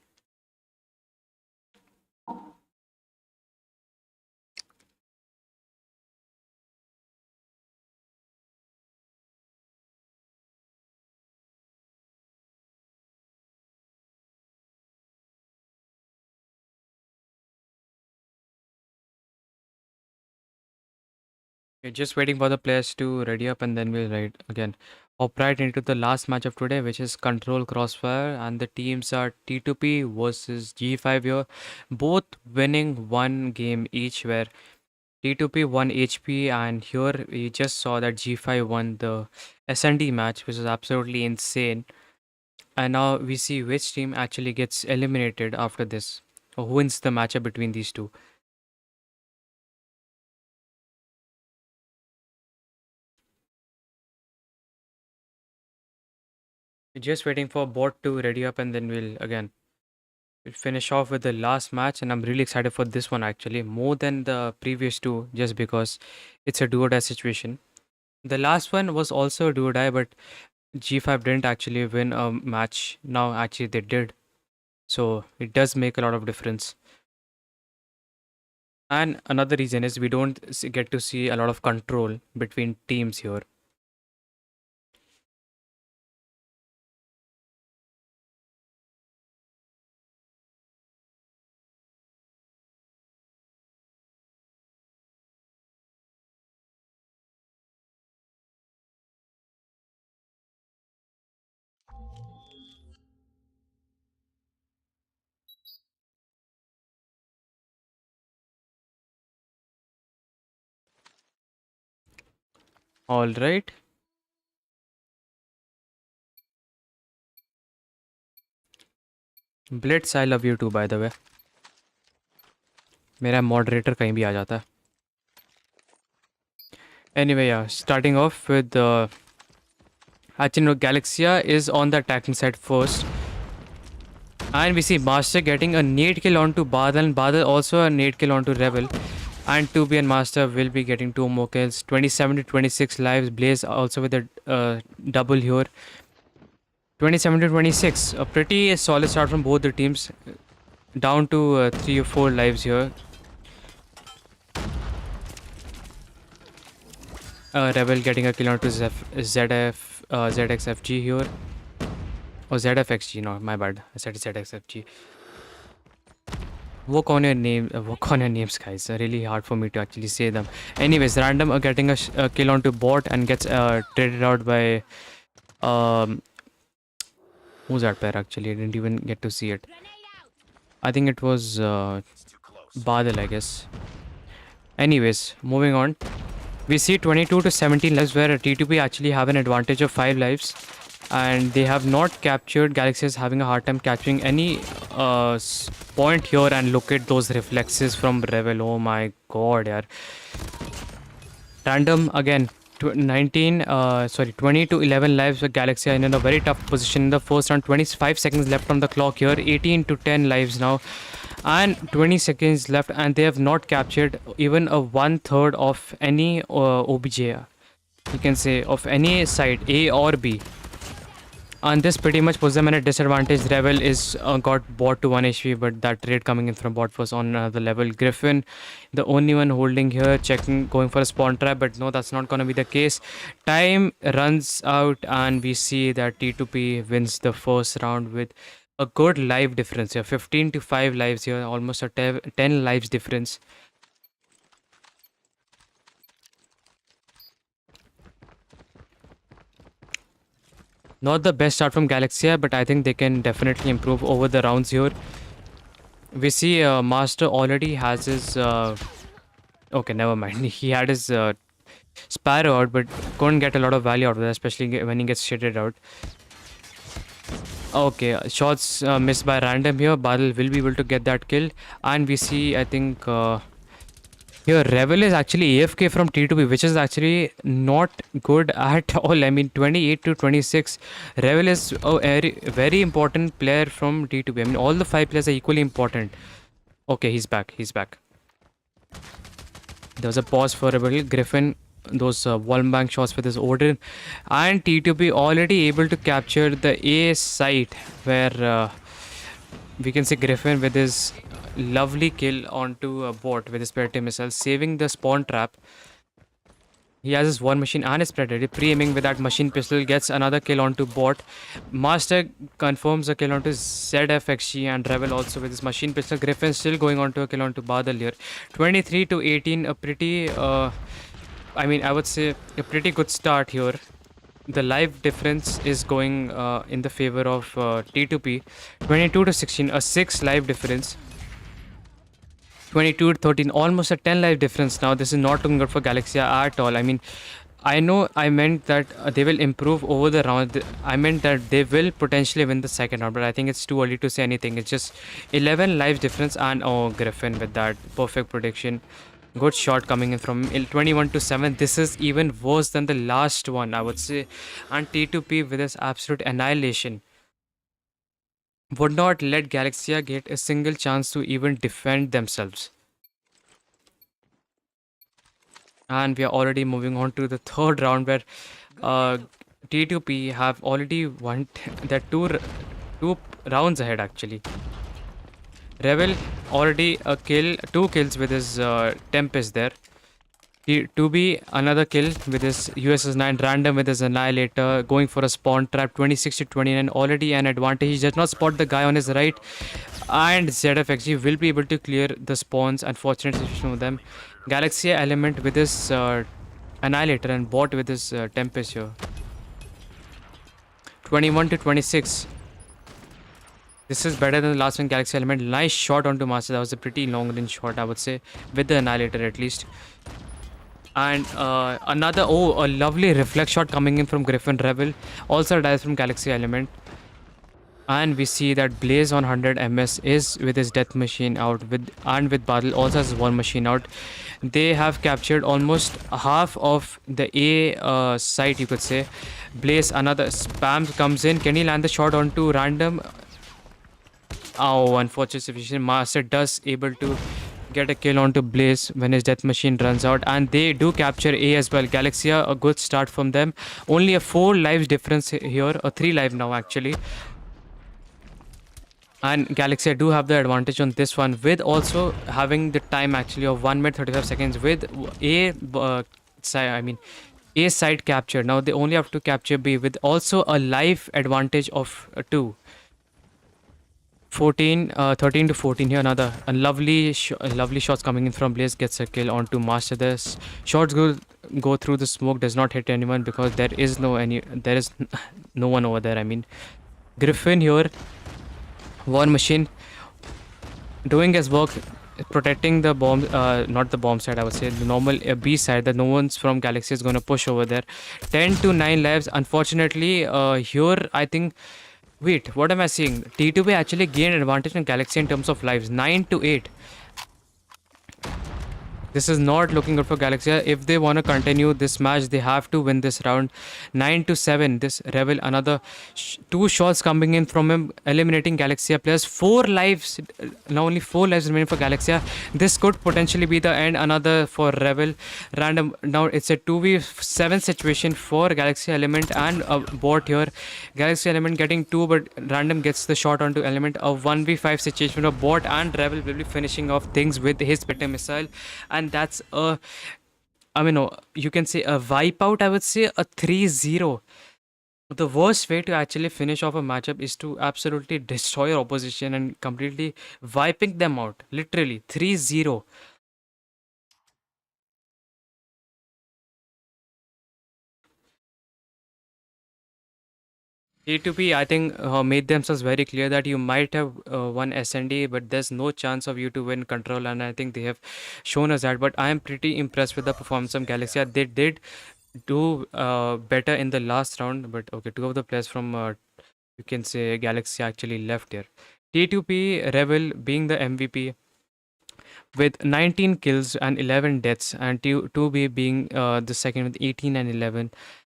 Speaker 1: Okay, just waiting for the players to ready up and then we'll ride again. Hop right into the last match of today, which is Control Crossfire, and the teams are T2P versus G5 here. Both winning one game each, where T2P won HP, and here we just saw that G5 won the SND match, which is absolutely insane. And now we see which team actually gets eliminated after this, or who wins the matchup between these two. Just waiting for bot to ready up and then we'll finish off with the last match, and I'm really excited for this one actually, more than the previous two, just because it's a do or die situation. The last one was also a do or die, but G5 didn't actually win a match. Now actually they did. So it does make a lot of difference. And another reason is we don't get to see a lot of control between teams here. All right. Blitz, I love you too, by the way. मेरा moderator कहीं भी आ जाता है. Anyway, yeah, starting off with actually no, Galaxia is on the attacking side first. And we see Master getting a nade kill onto Badal, and Badal also a nade kill onto Rebel. And 2B and Master will be getting 2 more kills. 27 to 26 lives. Blaze also with a double here. 27 to 26. A pretty solid start from both the teams. Down to 3 or 4 lives here. Rebel getting a kill onto ZXFG here. Oh, ZFXG, no, my bad. I said ZXFG. Work on your names, guys. Really hard for me to actually say them. Anyways, random getting a kill onto bot and gets traded out by who's that pair actually? I didn't even get to see it. I think it was Badal, I guess. Anyways, moving on. We see 22 to 17 lives, where T2P actually have an advantage of 5 lives. and they have not captured. Galaxy is having a hard time capturing any point here, and look at those reflexes from Revel. Oh my god, yeah. Random again. 20 to 11 lives with Galaxy are in a very tough position in the first round. 25 seconds left on the clock here. 18 to 10 lives now, and 20 seconds left, and they have not captured even a 1/3 of any OBJ. You can say of any side, A or B. And this pretty much puts them in a disadvantage. Revel is got bot to 1 HP, but that trade coming in from bot was on another level. Griffin, the only one holding here, checking, going for a spawn trap, but no, that's not going to be the case. Time runs out, and we see that T2P wins the first round with a good life difference here. 15 to 5 lives here, almost a 10 lives difference. Not the best start from Galaxia, but I think they can definitely improve over the rounds here. We see Master already has his... okay, never mind. He had his Sparrow out, but couldn't get a lot of value out of that, especially when he gets shitted out. Okay, shots missed by random here. Badal will be able to get that kill. And we see, I think... here, Revel is actually AFK from T2P, which is actually not good at all. I mean, 28 to 26. Revel is a very important player from T2P. I mean, all the 5 players are equally important. Okay, he's back. He's back. There was a pause for Revel. Griffin, those wall bank shots with his Odin. And T2P already able to capture the A site where we can see Griffin with his lovely kill onto a bot with his Predator missile, saving the spawn trap. He has his war machine and his Predator, pre-aiming with that machine pistol, gets another kill onto bot. Master confirms a kill onto ZFXG, and Revel also with his machine pistol. Griffin still going on to a kill onto Badal here. 23 to 18, a pretty, I mean, I would say a pretty good start here. The live difference is going in the favor of T2P. 22 to 16, a 6 live difference. 22 to 13, almost a 10 live difference now. This is not looking good for Galaxia at all. I mean, I know I meant that they will improve over the round. I meant that they will potentially win the second round, but I think it's too early to say anything. It's just 11 live difference, and oh, Griffin with that perfect prediction. Good shot coming in from 21 to 7. This is even worse than the last one, I would say. And T2P with his absolute annihilation would not let Galaxia get a single chance to even defend themselves. And we are already moving on to the third round, where T2P have already won their two rounds ahead actually. Revel already a kill, 2 kills with his Tempest there. 2B another kill with his USS9, random with his Annihilator, going for a spawn trap. 26 to 29, already an advantage. He does not spot the guy on his right, and ZFXG will be able to clear the spawns. Unfortunate situation for them. Galaxy Element with his Annihilator, and bot with his Tempest here. 21 to 26. This is better than the last one, Galaxy Element. Nice shot onto Master. That was a pretty long range shot, I would say, with the Annihilator at least. And another, a lovely reflex shot coming in from Griffin. Revel also dies from Galaxy Element. And we see that Blaze on 100 MS is with his death machine out, and with Badal also has one machine out. They have captured almost half of the A site, you could say. Blaze, another spam comes in. Can he land the shot onto random? Oh, unfortunate situation. Master does able to get a kill onto Blaze when his death machine runs out, and they do capture A as well. Galaxia, a good start from them. Only a 4 lives difference here, or 3 live now actually. And Galaxia do have the advantage on this one, with also having the time actually of 1 minute 35 seconds with A A side capture. Now they only have to capture B, with also a life advantage of 2. 13 to 14 here. Another lovely shots coming in from Blaze, gets a kill onto Master. This shots go through the smoke, does not hit anyone because there is no one over there. I mean, Griffin here, War Machine doing his work. protecting the bomb, not the bomb side, I would say the normal B side, that no one's from Galaxy is going to push over there. 10 to 9 lives. Unfortunately, here I think. Wait, what am I seeing? T2P actually gained advantage in Galaxy in terms of lives. 9 to 8. This is not looking good for Galaxy. If they want to continue this match, they have to win this round. 9 to 7. This Rebel, another two shots coming in from him, eliminating Galaxia players. 4 lives. Now only 4 lives remaining for Galaxia. This could potentially be the end. Another for Rebel. Random. Now it's a 2v7 situation for Galaxy Element and a bot here. Galaxy Element getting 2, but Random gets the shot onto Element. A 1v5 situation of bot and Rebel will be finishing off things with his Spectre missile. And that's a, I mean, you can say a wipeout, I would say a 3-0. The worst way to actually finish off a matchup is to absolutely destroy your opposition and completely wiping them out. Literally 3-0. T2P, I think, made themselves very clear that you might have won SND, but there's no chance of you to win control, and I think they have shown us that. But I am pretty impressed with the performance of Galaxy. They did do better in the last round, but okay, 2 of the players from you can say Galaxy actually left here. T2P Rebel being the MVP with 19 kills and 11 deaths, and T2B being the second with 18 and 11.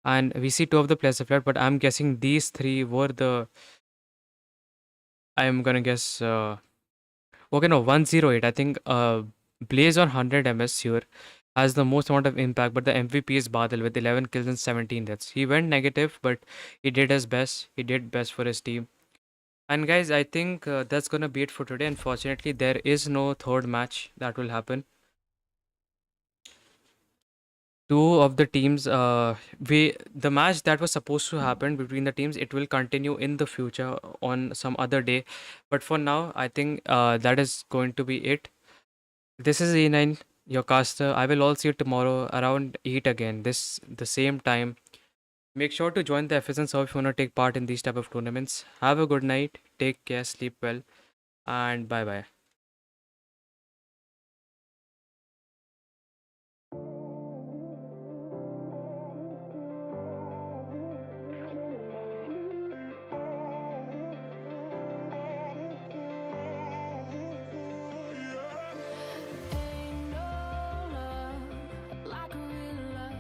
Speaker 1: And we see 2 of the players have left, but I'm guessing these 3 were the. I'm gonna guess. Okay, no, 108. I think Blaze on 100 MS here has the most amount of impact, but the MVP is Badal with 11 kills and 17 deaths. He went negative, but he did his best. He did best for his team. And guys, I think that's gonna be it for today. Unfortunately, there is no third match that will happen. 2 of the teams, the match that was supposed to happen between the teams, it will continue in the future on some other day. But for now, I think that is going to be it. This is E9, your caster. I will all see you tomorrow around 8 again. The same time. Make sure to join the FSN server if you want to take part in these type of tournaments. Have a good night. Take care. Sleep well. And bye bye.
Speaker 3: Ain't no love like a real love,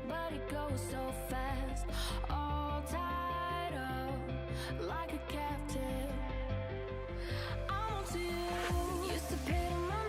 Speaker 3: but it goes so fast. All tied up like a captive. I'm on to you. Used to pay to my